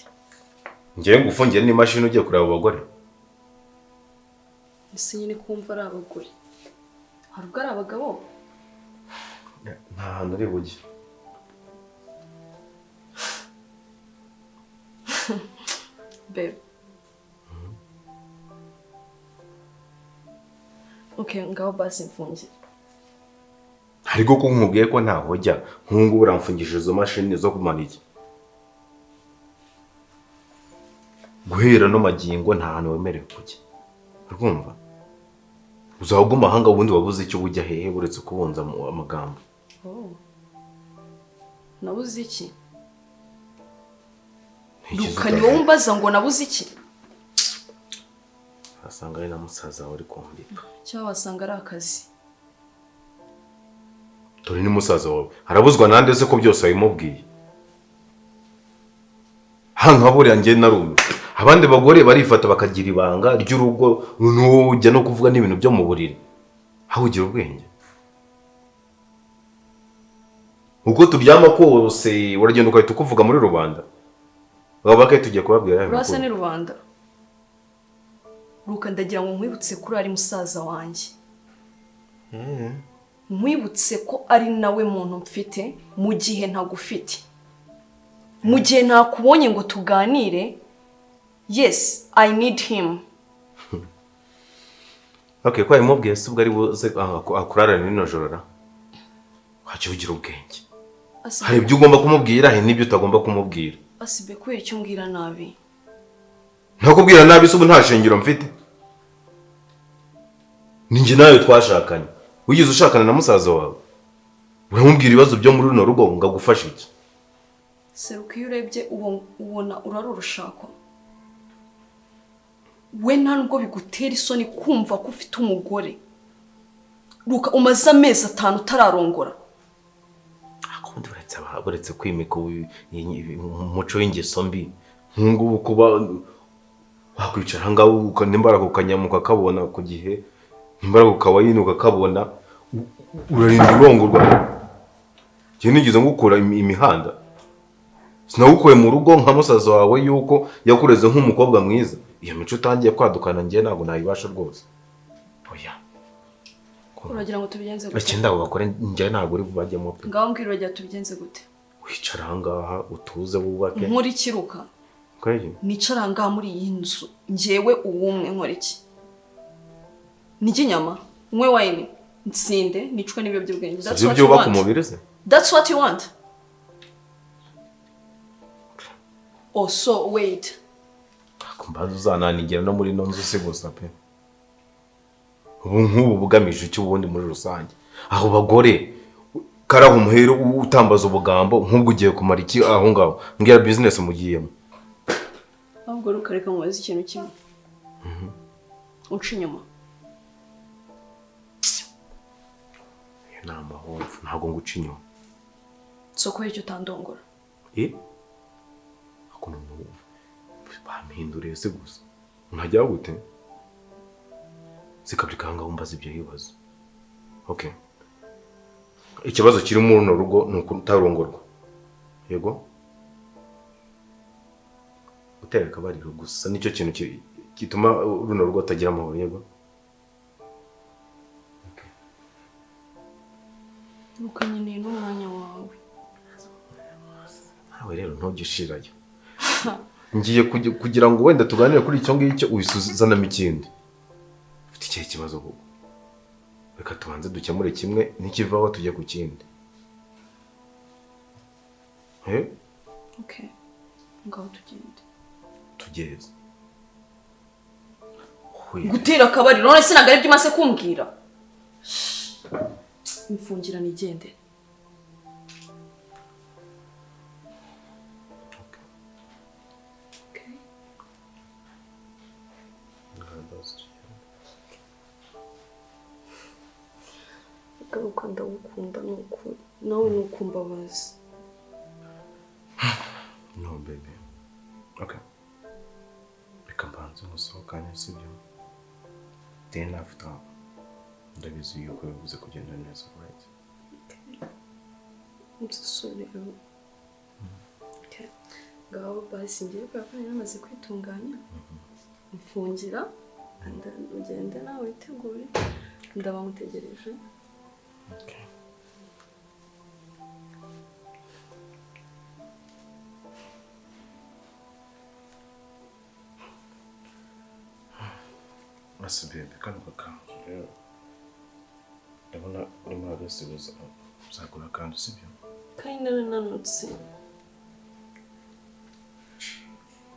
Ngiye ngufungiye n'imashini ugiye kureba abagore. Ese nyine kumva ari abagore. Hari ubwo ari abagabo? Nta hantu ari bujye. Babe. Okay, ngaho basi mfungiye. Ariko ko nkubwiye ko nta hojya nkungu uramfungishije izo mashini zo kumaniki. Guhera no magingo nta hantu wemerewe kujya. Urumva? Uzahuguma hanga ubundi wabuze icyo bujya hehe buretse kubunza amagambo. Nabuze iki? Rukani wumbaza ngo nabuze iki? Asanga ari na musaza wari kumbipa. Cyo wasanga ari akazi. Turi ni musaza wawe. Harabuzwa nande se ko byose abimubwiye. Hanga buriya ngiye narume. Abandi bagore barifata bakagira ibanga ry'urugo n'ujya no kuvuga n'ibintu byo mu buriri. Aho ugira ubwenge. Uko turyama kose uragenda ukahita ukuvuga muri rubanda. Bagabake tujye kubabwira. Urasa ni rubanda. Ruka ndagira ngo nkwibutse kuri ari musaza wanjye. Nkwibutse ko ari nawe muntu mfite mu gihe ntagufite. Mu gihe ntakubonye ngo tuganire. Yes, I need him. Okay, kwa imubwiye se ubwo ari buze akurarana nino jorora. Waje ugira ubwenge. Hari ibyo ugomba kumubwira he n'ibyo utagomba kumubwira. Asibe kwera icyo mbwira nabi. Ntakubwira nabi se ubu nta shingiro mfite. Ninjye nawe twashakanye. Wigize ushakana na musaza wawe. Uramubwira ibibazo byo muri runo rugo ngagufasha iki? Seruka iyo urebye ubona urari urushako. We ntabwo bigutera isoni kumva ko ufite umugore. Ruka umaze amezi 5 utararongora. Akundi uretse kwimika umuco w'ingeso mbi. Nkungu kuba wakwicara ngaho n'imbaraga ukanyamuka kabona ku gihe imbaraga ukawayinuka kabona urarinda urongorwa je nigeze ngukura imihanda sinagukuye mu rugo nka musaza wawe yuko yakureze nk'umukobwa mwiza iyo mico utangiye kwadukana ngiye ntabwo nayibasha rwose oya uragira ngo tubigenze gute akenda ugakora ngiye ntabwo uri bubajyemo pe ngaho mbwira uragira tubigenze gute wicara ahangaha utuze wubake nkora ikiruka kweli nicara ahangaha muri iyi nzu njyewe uwumwe nkora iki nijye inyama nkwe wayini nsinde nicwe n'ibiyobyabwenge that's what you want umubiri se that's what you want oh so wait kumbaza uzananigera no muri no nzu se gusa pe ubu nk'ubu bugamije icyo ubundi muri rusange aho bagore karaho umuhero utambaza ubugambo nk'ubwo ugiye kumara iki aho ngaho mbwira business mugiyemo ahubwo rukareka mubaze ikintu kimwe uca inyuma nama homfu ntago nguca inyuma soko y'icyo utandongora akuno numva bampinduriye se gusa ntajya gute zikabrikanga umbaza ibyo bibazo okay ikibazo kiri mu runo rugo nuko utarongorwa yego utereka bariro gusa nicyo kintu kituma runo rugo tagira amahoro yego ukanyeneye n'umwanya wawe nawe rero ntugishirayo ngiye kugira ngo wenda tuganire kuri icyo ngicyo uyisuzanamo ikindi ufite ikihe kibazo koko reka tubanze dukemure kimwe n'ikivaho tujye ku kindi okay ngaho tugeze gutera akabari none sinaga ari byo maze kumbwira imfungira nigende Garuka ndagukunda nuko nawe nukumbabaza no baby okay reka mbanze musohokane sibyo then after ndabizi yuko bivuze kugenda neza right I'm so sorry okay ngaho basi ngiye kwa namaze kwitunganya mfungira ugende nawe witegure ndaba mutegereje okay Masa bebe kano gakanzu rero ndabona urimo agasibuza uzagura kandi sibyo kandi nananutse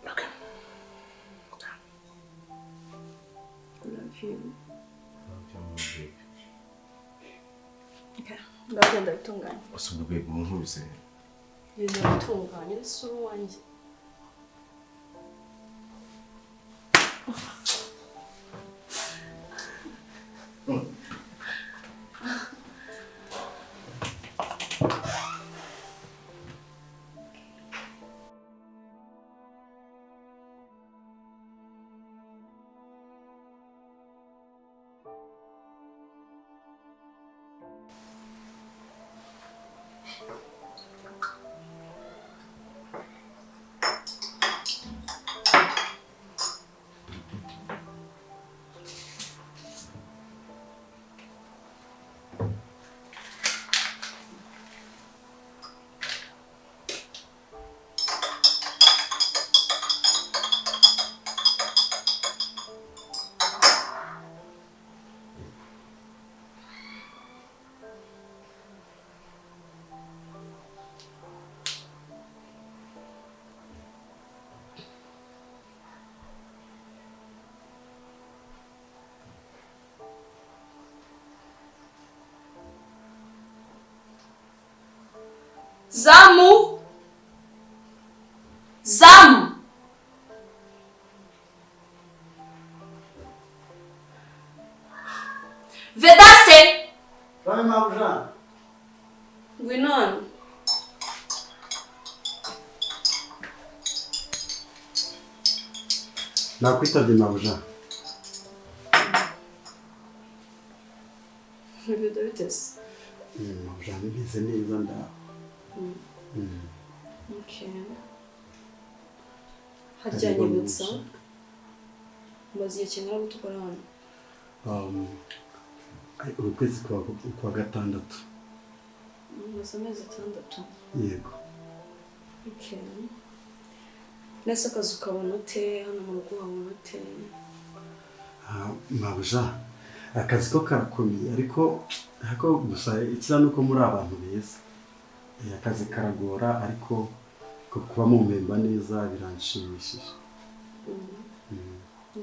okay love you baby okay ndagenda bitunganya usubwe bebe munkubise yeza bitunganya isuru wanjye Zamu! Zamu! Vedaste! Vai, Mabuja. Gwinon. nakwitabye mabuja. Ibyo bitese. Mabuja nimeze neza nda. Okay. Haryanyibutsa. Maze igihe kingana gutukora hano. Ukwezi kwa gatandatu. Maze amezi 6. Yego. Okay. Nese akazi ukabona ute hano mu rugo wabona ute? Mabuja akazi ko karakomeye ariko gusa ikiza nuko muri abantu beza. Akazi karagora ariko kuba mu mpemba neza biranshimishije.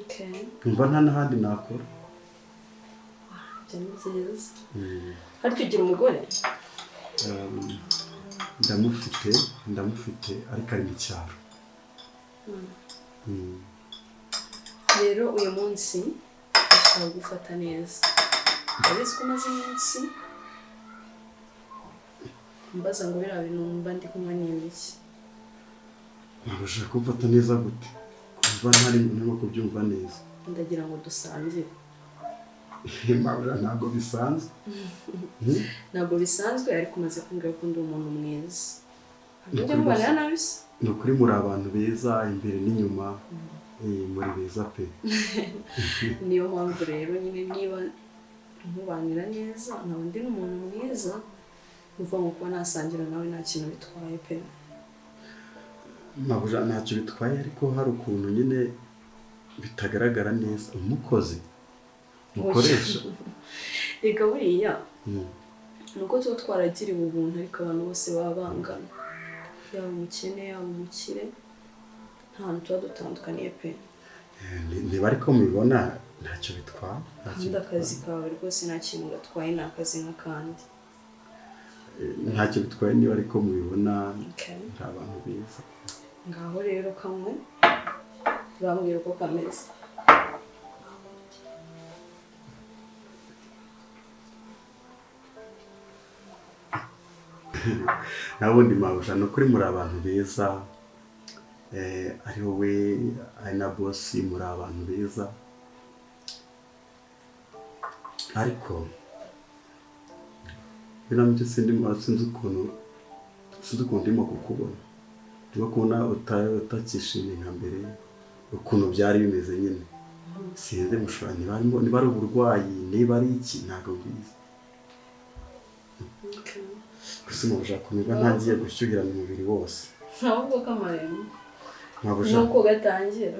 Okay. Umva nta n'ahandi nakora. Byiza. Ariko ugira umugore? Ndamufite ariko ari mu cyaro. Rero uyu munsi ashaka gufata neza. Abizi ko maze iminsi mbaza ngo biriya bintu mba ndi kumwe n'ibiki. Nabashaka kumfata neza gute? Kumva ntarimo kubyumva neza. Ndagira ngo dusangire. Mabuja ntabwo bisanzwe. Ntabwo bisanzwe ariko maze kumbwira ko ndi umuntu mwiza. Nibyo mubana nabi se? Ni ukuri muri abantu beza imbere n'inyuma. Muri beza pe. Niyo mpamvu rero nyine niba mubanira neza nkaba ndi n'umuntu mwiza uva mu kuba nasangira nawe nta kintu bitwaye pe. Mabuja ntacyo bitwaye ariko hari ukuntu nyine bitagaragara neza umukozi mukoresha. Reka buriya nuko tuba twaragiriwe ubuntu ariko abantu bose baba bangana. Yaba umukene yaba umukire nta hantu tuba dutandukaniye pe. Niba ariko mubibona ntacyo bitwaye. Kandi akazi kawe rwose nta kintu gatwaye ni akazi nk'akandi. Ntacyo bitwaye niba ariko mubibona nta bantu beza. Ngaho rero kamwe bambwira uko kameze. Nabundi Mabuja no kuri muri abantu beza. Ari wowe ari na boss muri abantu beza. Ariko binamutse sinzi ukuntu ndimo kukubona. Ndimo kubona utakishimiye nka mbere ukuntu byari bimeze nyine. Sinzi mushobora niba ari uburwayi niba ari iki ntabwo bizi. Gusa Mabuja kumva ntangiye gushyuhirana umubiri wose. Ntabwo kamaremo. Mabuja nuko gatangira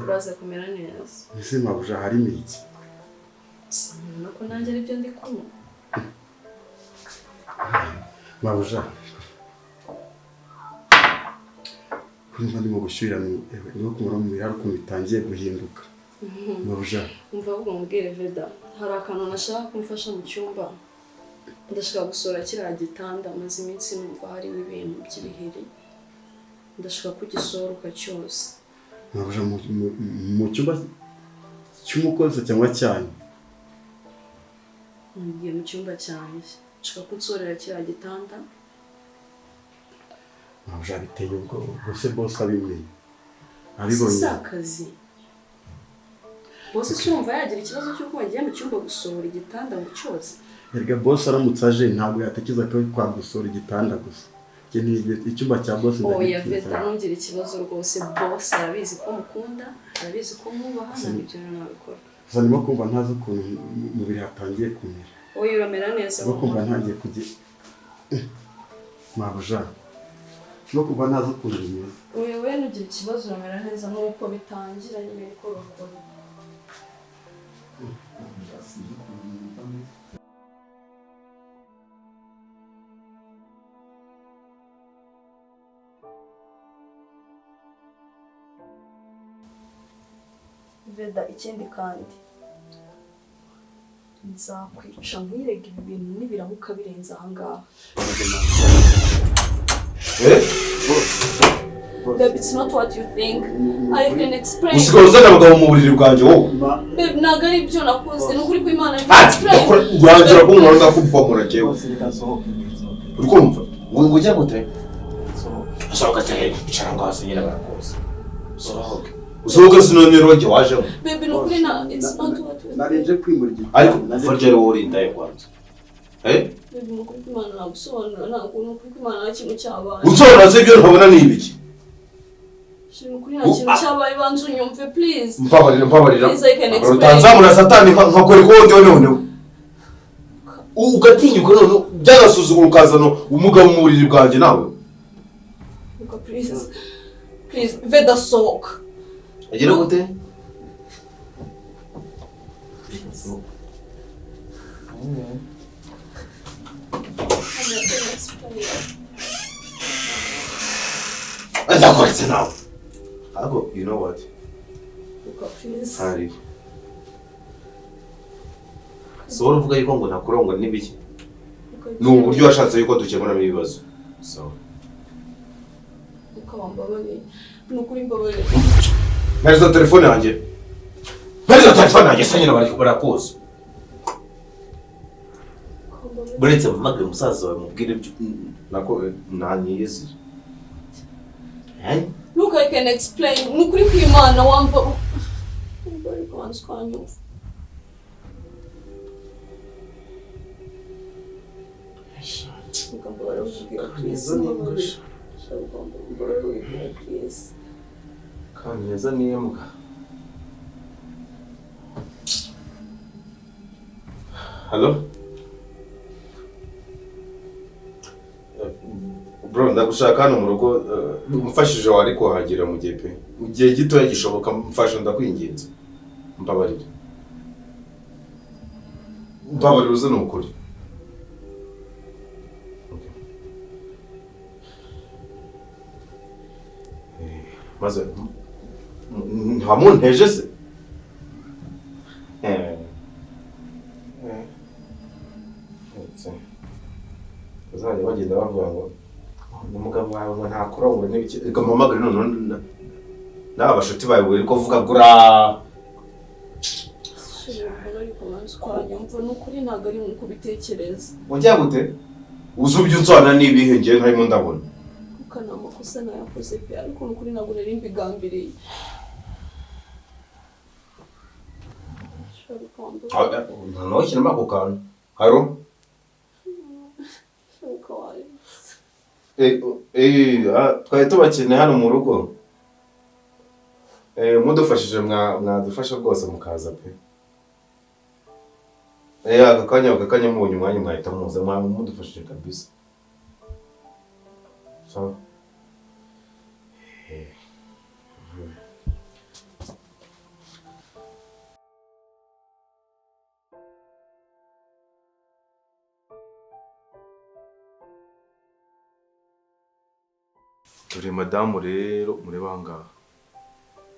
uraza kumera neza. Ese Mabuja harimo iki? Nuko nanjye ari byo ndi kumwe. Mabuja kumva ndimo gushyuhirana niba kumara mu bihari ukuntu bitangiye guhinduka. Mabuja umva ahubwo mubwire Veda hari akantu nashaka kumfasha mu cyumba. Ndashaka gusora kiriya gitanda maze iminsi numva harimo ibintu by'ibiheri. Ndashaka kugisoroka cyose. Mabuja mu cyumba cy'umukozi cyangwa cyanyu? Ngiye mu cyumba cyanjye. Ndashaka kunsorera kiriya gitanda. Mabuja biteye ubwoba. Bose bose abimenye. Abibonye. Si akazi. Bose urumva yagira ikibazo cy'uko wagiye mu cyumba gusohora igitanda ngo cyose. Erega boss aramutse aje ntabwo yatekereza ko kwagusora igitanda gusa. Icyumba cya boss oya Veda ntongire ikibazo rwose. Boss arabizi ko mukunda, arabizi ko mwubaha n'ibyo nabikora. Gusa ndimo kumva ntazi ukuntu umubiri hatangiye kumera. Oya uramera neza. Ndimo kumva ntangiye kugira Mabuja ndimo kumva ntazi ukuntu bimeze. Oya we ntugire ikibazo uramera neza nk'uko bitangira nyine ko bakora. Veda ikindi kandi nzakwica nkwirega ibi bintu nibiramuka birenze ahangaha. Babe, it's not what you think. I can explain. Usigaye uzana abagabo mu buriri bwanjye wowe. Babe, ntabwo ari ibyo nakoze. Ni ukuri kw'Imana. Urangira ko umuntu akakubomora jewe. Uri kumva? Ngo ujya gute? Sohoka cyane icara ngaho nyine barakoze. Sohoka. usohoke sinone roge wajeho baby nukuri na it's not what we narinje kwimurira ariko farjere wowe indaye kwanza baby nukuri Imana nagusobanura ntabwo nukuri Imana nta kintu cyabaye unsora se byo ntabona ni ibiki nukuri nta kintu cyabaye banza unyumve please mpabarira please I can explain utanzamura satani nkakora ko none ugatinyuka none byagasuzugura ukazana umugabo mu buriri bwanjye nawe please veda soka agira gute That's now. I go, you know what? Please. Hari. So uvuga yuko ngo nakurongo nibiki? Ni uburyo washatse yuko dukemura ibibazo. So. Ukabambabare. Nukuri mbabare. Mpereza telefone yanjye. Mpereza telefone yanjye sanyina barakoza. Buretse mpamagare umusaza wawe mubwire ibyo nako nanyiyezi. Look, I can explain. Nukuri kw'Imana wamba. Mbari kwanza kwanyumva. Ukambara ubwira please. Ukambara ubwira please. Kaneza niyembwa. Hello? Bro, ndagushaka hano mu rugo umfashije wari kuhagera mu gihe pe. Mu gihe gito gishoboka mfasha ndakwinginze. Mbabarira. Mbabarira uze n'ukuri. Maze ntamunteje se? Bazajya bagenda bavuga ngo umugabo wawe ngo ntakurongora n'ibiki reka mpamagare none n'abashuti bawe buri ko vuga gura twanyumva nukuri ntago ari nko bitekereza wajya gute uzubye unsana nibihe ngiye nkarimo ndabona ukana amakosa nayakoze pe ariko nukuri ntago nari mbigambiriye no kinama ko kantu haro twari tubakeneye hano mu rugo mudufashije mwadufasha rwose mukaza pe aka kanya mubonye umwanya mwahita muza mudufashije kabisa sawa dore madamu rero mureba ngaha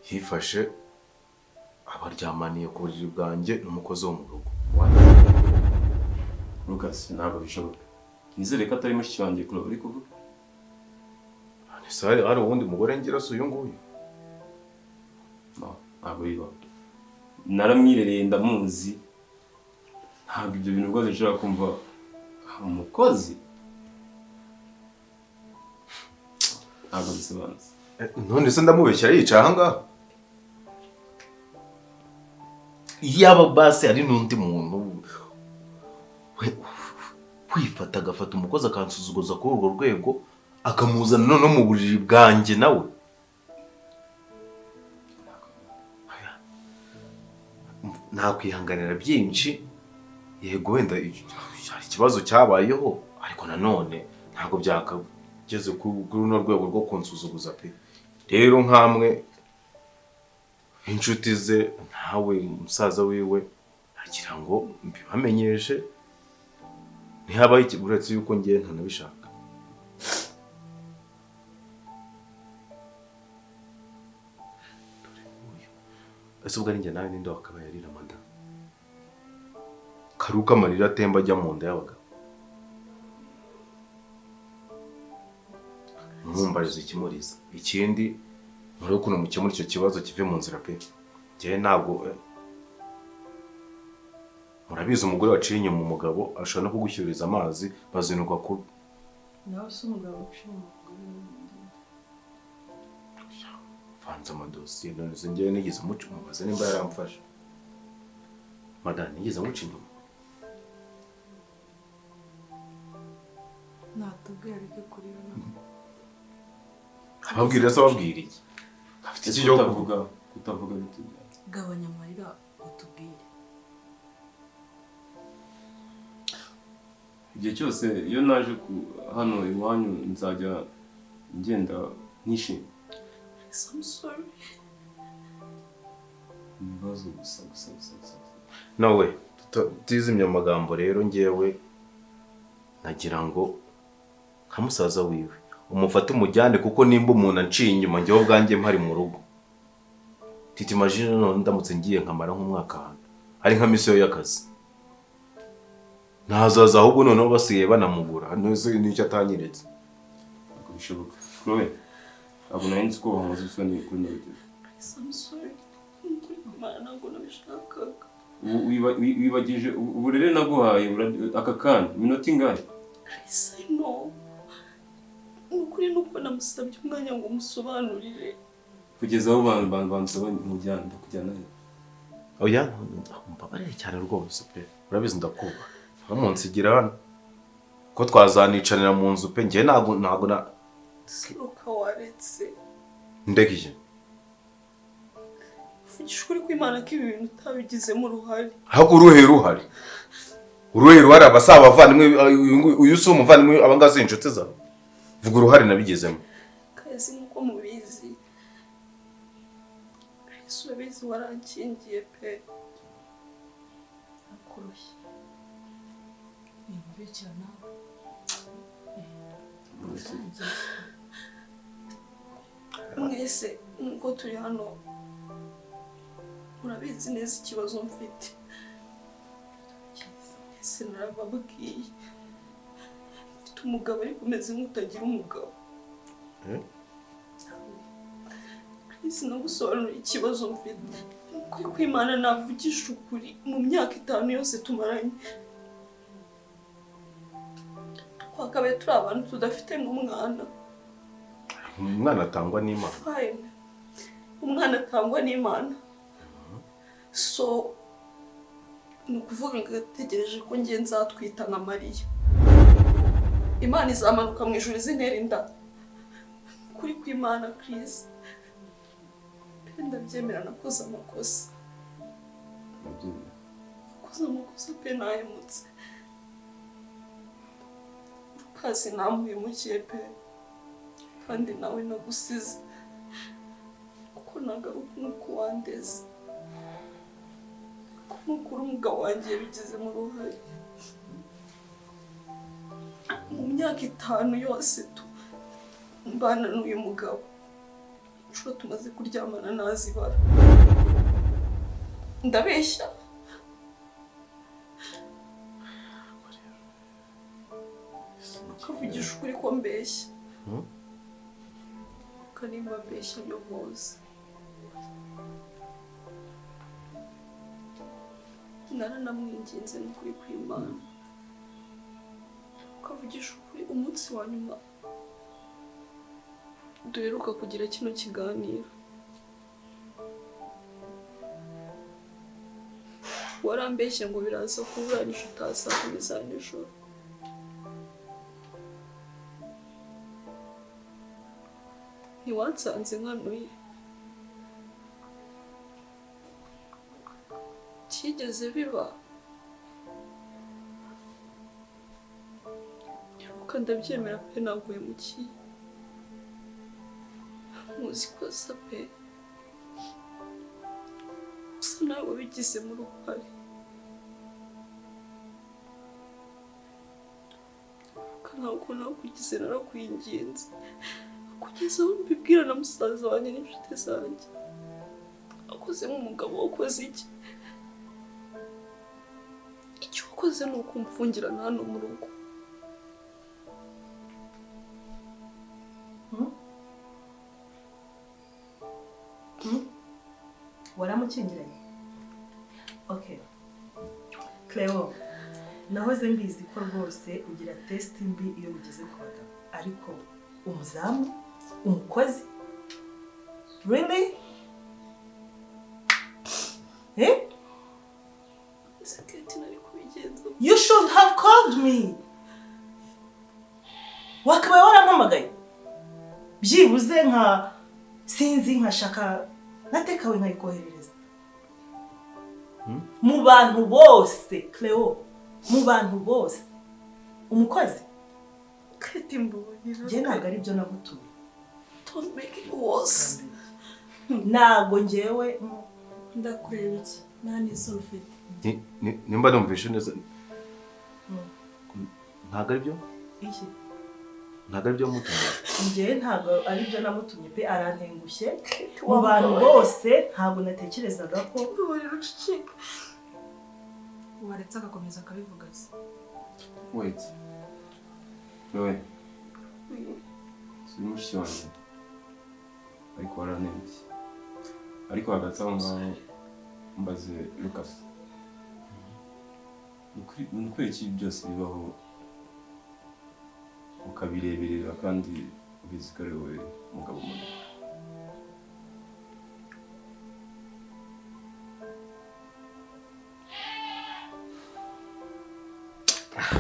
hifashe abaryamaniye ku buriri bwanjye n'umukozi wo mu rugo Lucas ntabwo bishoboka nizere ko atari mushiki wanjye kuro uri kuvuga nisare hari uwundi mugore ngira so uyu nguyu ntabwo bibaho naramwirereye ndamuzi ntabwo ibyo bintu rwose nshobora kumva umukozi ntabwo bisobanutse none se ndamubeshyira yicaye aha ngaha yaba basi ari n'undi muntu kwifata agafata umukozi akansuzuguza kuri urwo rwego akamuzana none mu buriri bwanjye nawe nakwihanganira byinshi yego wenda hari ikibazo cyabayeho ariko nanone ntabwo byakageze kuri runo rwego rwo kunsuzuguza pe rero nkamwe inshuti ze ntawe umusaza wiwe agira ngo mbibamenyeshe ntihabaye uretse yuko ngiye ntanabishaka ese ubwo ari njye nawe ninde wakabaye ari Ramada karuka amarira atemba ajya mu nda y'abagabo mumbariza ikimuriza ikindi muri ukuntu mukemura icyo kibazo kive mu nzira pe njyewe ntabwo murabizi umugore waciye inyuma umugabo ashobora no kugushyuriza amazi bazinukwa kubi nawe se umugabo uciye umugore avanze amadosiye none se njyewe nigeze mubaza nimba yaramfasha madame nigeze muca inyuma natubwira ariko kuri yo ababwira se ababwira iki afite iki cyo kuvuga kutavuga bitubwira gabanya amarira utubwire igihe cyose iyo naje hano iwanyu nzajya ngenda nishimye I'm sorry. ibibazo gusa nawe tutizimye amagambo rero ngewe nagira ngo nka musaza wiwe umufate umujyane kuko nimba umuntu anciye inyuma ngewe ubwanjye mpari mu rugo titi imagine none ndamutse ngiye nkamara nk'umwaka hano ari nka misiyo y'akazi ntazaza ahubwo noneho basigaye banamugura n'icyo atanyeretse ntabwo bishoboka Chloe ntabwo nari nzi ko wamuze isoni kuri Norway I'm sorry. Ntabwo nabishakaga. wibagije uburere naguhaye aka kanya iminota ingahe Chris, I know. Nukuri nuko namusabye umwanya ngo musobanurire. kugeza aho bansaba mujyana ndakujyana he oya mbabarire cyane rwose pe urabizi ndakuba ntamunsigira hano ko twazanicanira mu nzu pe njye ntabwo na Siruka waretse. ndekije Vugisha ukuri kw'Imana ko ibi bintu utabigizemo uruhare. ahubwo uruhe ruhare abasaba abavandimwe uyu si umuvandimwe abangasi inshuti zawe vuga uruhare nabigezemo Kazi nkuko mubizi. Chris, urabizi warankingiye pe. akurushye nimubikira nawe Mwese nkuko turi hano murabizi neza ikibazo mfite. Ese narababwiye mfite umugabo ariko umeze nk'utagira umugabo. Chris, nagusobanurira ikibazo mfite. Ukuri kw'Imana navugisha ukuri mu myaka 5 yose tumaranye. Twakabaye turi abantu tudafite n'umwana. umwana atangwa n'Imana Fine. Umwana atangwa n'Imana. So ni ukuvuga ngo ategereje ko ngiye nzatwita nka Mariya. Imana izamanuka mu ijuru izintera inda. Kuri kw'Imana Chris. Ndabyemera nakoze amakosa. Nakoze amakosa pe nahemutse. Kasi namuhemukiye pe. Kandi nawe nagusize. Kuko nagaruka nk'uko wandeze. Kumukuru umugabo wanjye yabigizemo uruhare. Mu myaka 5 yose mbana n'uyu mugabo. Inshuro tumaze kuryamana nazibara. Ndabeshya. Ukavugisha ukuri ko mbeshya. Kanimba mbeshya nyobozi. Naranamwinginze n'ukuri kw'Imana. Ukavugisha ukuri umunsi wa nyuma duheruka kugira kino kiganiro. Warambeshye ngo biraza kuburanisha utasakomeza nijoro. Ntiwansanze nkanuye. Kigeze biba. Ndabyemera pe naguhemukiye. Muzi kosa pe. Gusa nawe wabigizemo uruhare. Ntabwo nakugize narakwinginze. Kugeza aho mbibwira na musaza wanjye n'inshuti zanjye. Akoze nk'umugabo wakoze iki? Icyo wakoze ni ukumfungirana hano mu rugo. waramukingiranye? Okay. Cleo, nahoze mbizi ko rwose ugira test mbi iyo bigeze ku bagabo. Ariko umuzamu, umukozi, Really? Eh? You should have called me. Wakabaye warampamagaye. Byibuze nka sinzi nkashaka natekawe nkayikoherereza. Mu bantu bose, Cleo. Mu bantu bose. Umukozi. Njye ntabwo ari byo nagutuye. Don't make it worse. Ntabwo njyewe ndakureba iki nani sulfate nimba numvishe neza ntabwo ari byo iki ntabwo ari byo mutumye njye ntabwo ari byo namutumye pe arantengushye mu bantu bose ntabwo natekerezaga ko waretse agakomeza akabivuga se wait wewe si mushiki wanjye ariko waranenze ariko hagati aho ngaho mbaze Lucas nukuri iki byose bibaho ukabireberera kandi ubizi ko ari wowe mugabo munini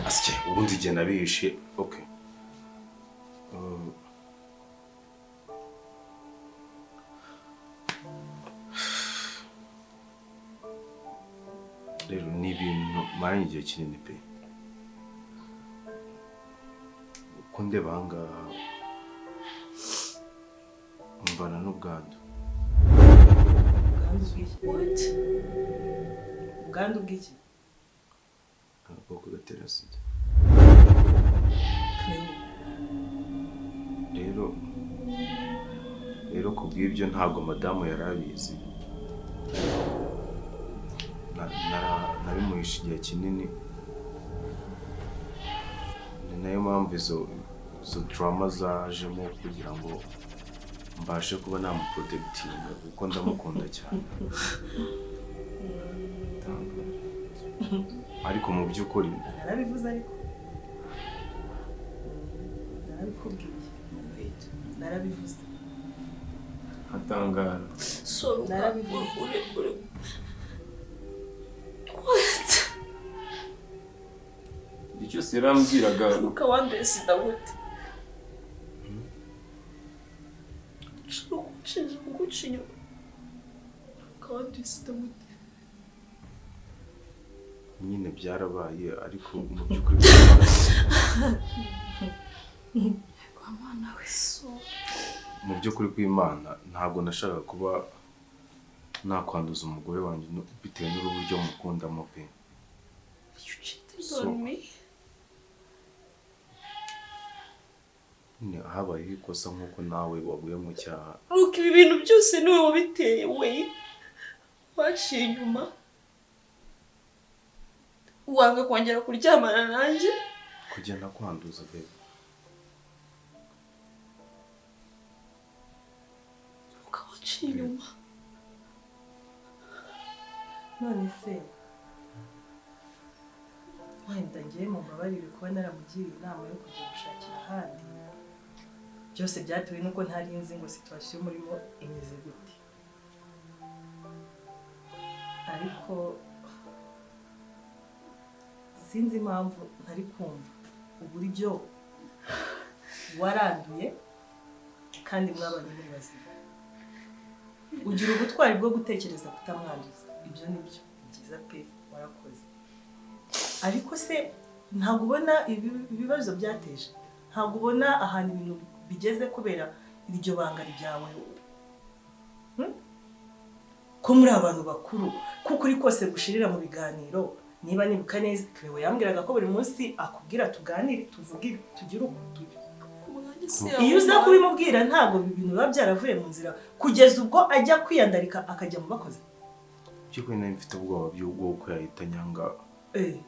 asike ubundi igihe nabihishe okay rero ni ibintu maranye igihe kinini pe uko ndeba ahangaha mbana n'ubwandu ubwandu bw'iki agakoko gatera sida rero ku bw'ibyo ntabwo madamu yari abizi nabimuhishe igihe kinini ni nayo mpamvu izo drama zajemo kugira ngo mbashe kuba namuprotegitinga kuko ndamukunda cyane ariko mu by'ukuri narabivuze ariko narabikubwiye narabivuze atangara narabivuze icyo se yarambwiraga ukawambaye sida gute ushobora kumushinja kuguca inyuma ukawambaye sida gute nyine byarabaye ariko mu by'ukuri Mwana we so mu by'ukuri kw'Imana ntabwo nashaka kuba nakwanduza umugore wanjye bitewe n'uburyo mukundamo pe you cheated on me ni habayeho ikosa nk'uko nawe waguye mu cyaha Ruka ibi bintu byose niwe wabiteye we waciye inyuma wanga kongera kuryamana nanjye kugenda kwanduza pe ukawaciye inyuma none se wenda ngiye mu mbabarire kuba naramugiriye inama yo kujya gushakira ahandi byose byatewe nuko ntari nzi ngo situation murimo imeze gute ariko sinzi impamvu ntari kumva uburyo waranduye kandi mwabanye muri bazima ugira ubutwari bwo gutekereza kutamwanduza ibyo nibyo byiza pe warakoze ariko se ntabwo ubona ibibazo byateje ntabwo ubona ahantu ibintu bigeze kubera iryo banga ryawe ko muri abantu bakuru kuko uri kose gushirira mu biganiro niba nibuka neza Cleo yambwiraga ko buri munsi akubwira tuganire tuvuge tugire uko turi iyo uza kubimubwira ntabwo ibintu biba byaravuye mu nzira kugeza ubwo ajya kwiyandarika akajya mu bakozi by'ukuri nari mfite ubwoba bw'uko yahita nyanga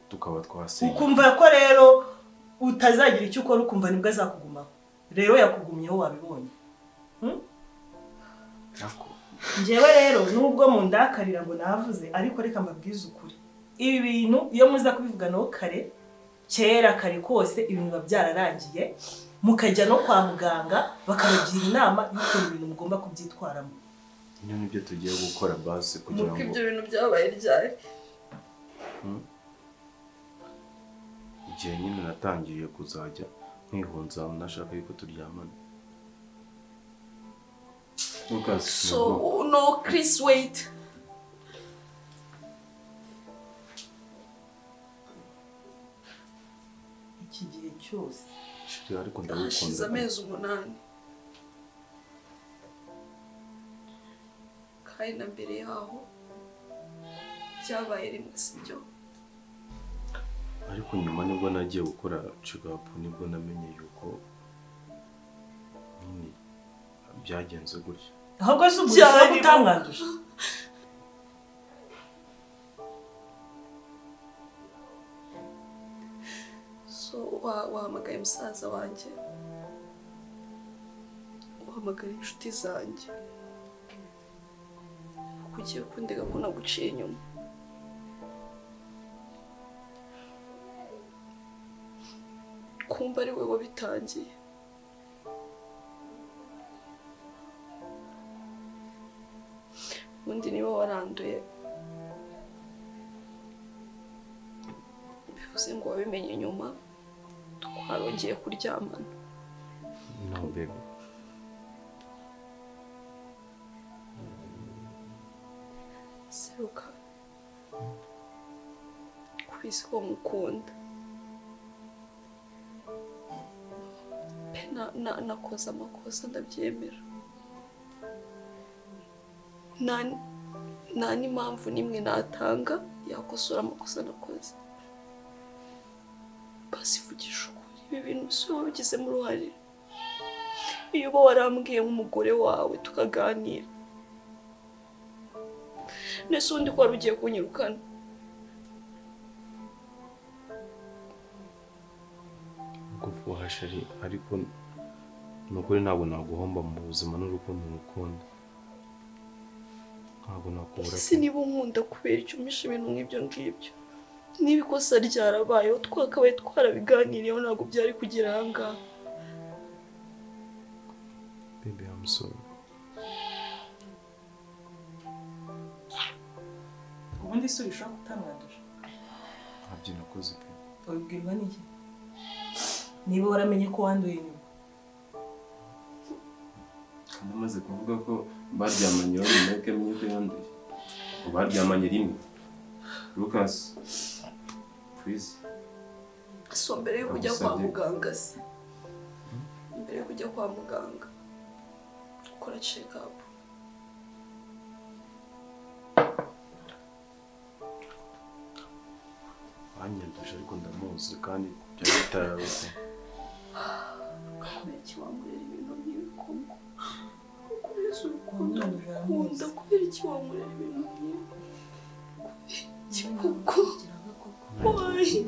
tukaba twasenya ukumva ko rero utazagira icyo ukora ukumva nibwo azakugumaho rero yakugumyeho wabibonye njyewe rero nubwo mu ndakarira ngo navuze ariko reka mbabwize ukuri ibi bintu iyo muza kubivuganaho kare kera kare kose ibintu biba byararangiye mukajya no kwa muganga bakabagira inama y'uko ibintu mugomba kubyitwaramo Ibyo nibyo tugiye gukora basi kugira ngo ibyo bintu byabaye ryari igihe nyine natangiye kuzajya nkihunza nashaka yuko turyamana. Lucas, so no Chris wait iki gihe cyose shiri ariko hashize ndagukunda. amezi 8 kandi na mbere yaho byabaye rimwe sibyo Ariko nyuma nibwo nagiye gukora check-up nibwo namenye yuko nyine byagenze gutya. ahubwo se ubwo utamwanduje so wahamagaye musaza wanjye uhamagara inshuti zanjye kugiye kundega ko naguciye inyuma kumva ari we wabitangiye ubundi niba waranduye bivuze ngo wabimenye nyuma twarongeye kuryamana. No baby. Seruka kubizi ko mukunda pe nakoze amakosa ndabyemera nta n'impamvu n'imwe natanga yakosora amakosa nakoze basi vugisha ukuri ibi bintu si wowe wabigizemo uruhare iyo uba warambwiye nk'umugore wawe tukaganira nese undi ko wari ugiye kunyirukana Ngufuha shari ariko nukuri ntabwo naguhomba mu buzima n'urukundo ngukunda. Ntabwo nakubura. Si niba unkunda kubera icyo umisha ibintu nk'ibyo ngibyo niba ikosa ryarabayeho twakabaye twarabiganiriyeho ntabwo byari kugera aha ngaha. Baby, I'm sorry. ubundi se urishobora kutamwanduje Ntabyo nakoze pe. wabibwirwa n'iki niba waramenye ko wanduye nyuma Kandi amaze kuvuga ko baryamanye nyuma ko amenye ko yanduye. Baryamanye rimwe. Lucas, please. So mbere yo kujya kwa muganga se mbere yo kujya kwa muganga ukora check up Banyanduje ariko ndamuzi kandi byari bitararuka. kubera iki wamurera ibintu nk'ibi koko kubera urukundo ukunda kubera iki wamurera ibintu nk'ibi iki koko wayi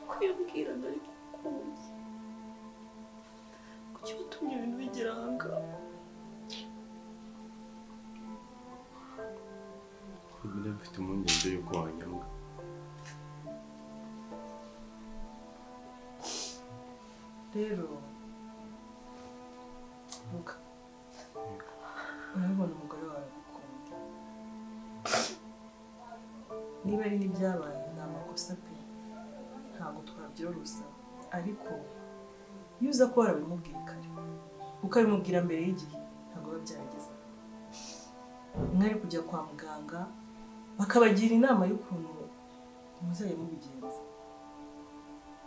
kwiyabwira nari kukumva kuki watumye ibintu bigera aha ngaha Ubu mfite impungenge yuko wanyanga. rero Luka urabibona umugore wawe agukunda niba ari n'ibyabaye ni amakosa pe ntabwo twabyorosa ariko iyo uza kuba warabimubwiye kare ukabimubwira mbere y'igihe ntabwo biba byarageze mwari kujya kwa muganga bakabagira inama y'ukuntu muzajya mubigenza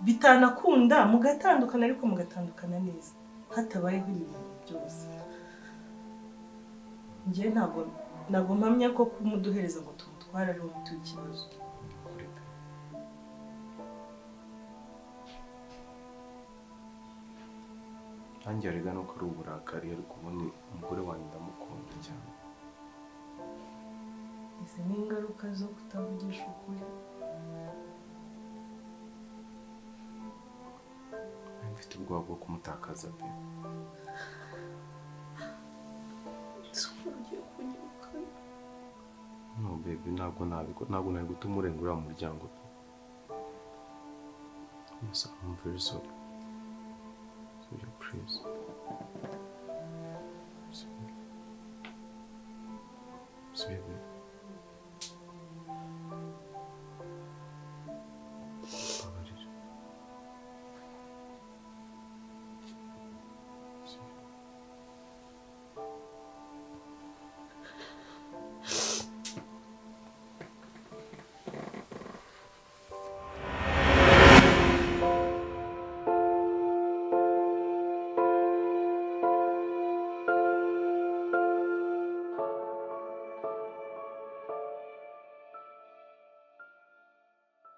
bitanakunda mugatandukana ariko mugatandukana neza hatabayeho ibintu byose njye ntabwo mpamya ko kumuduhereza ngo tumutware ari umuti w'ikibazo Nanjye rega nuko ari uburakari ariko ubundi umugore wanjye ndamukunda cyane. izi ni ingaruka zo kutavugisha ukuri Mfite ubwoba bwo kumutakaza pe. ugiye kunyirukana No baby, ntabwo nari gutuma urengura mu muryango pe. Yes, I'm very sorry. sibyo please sibyo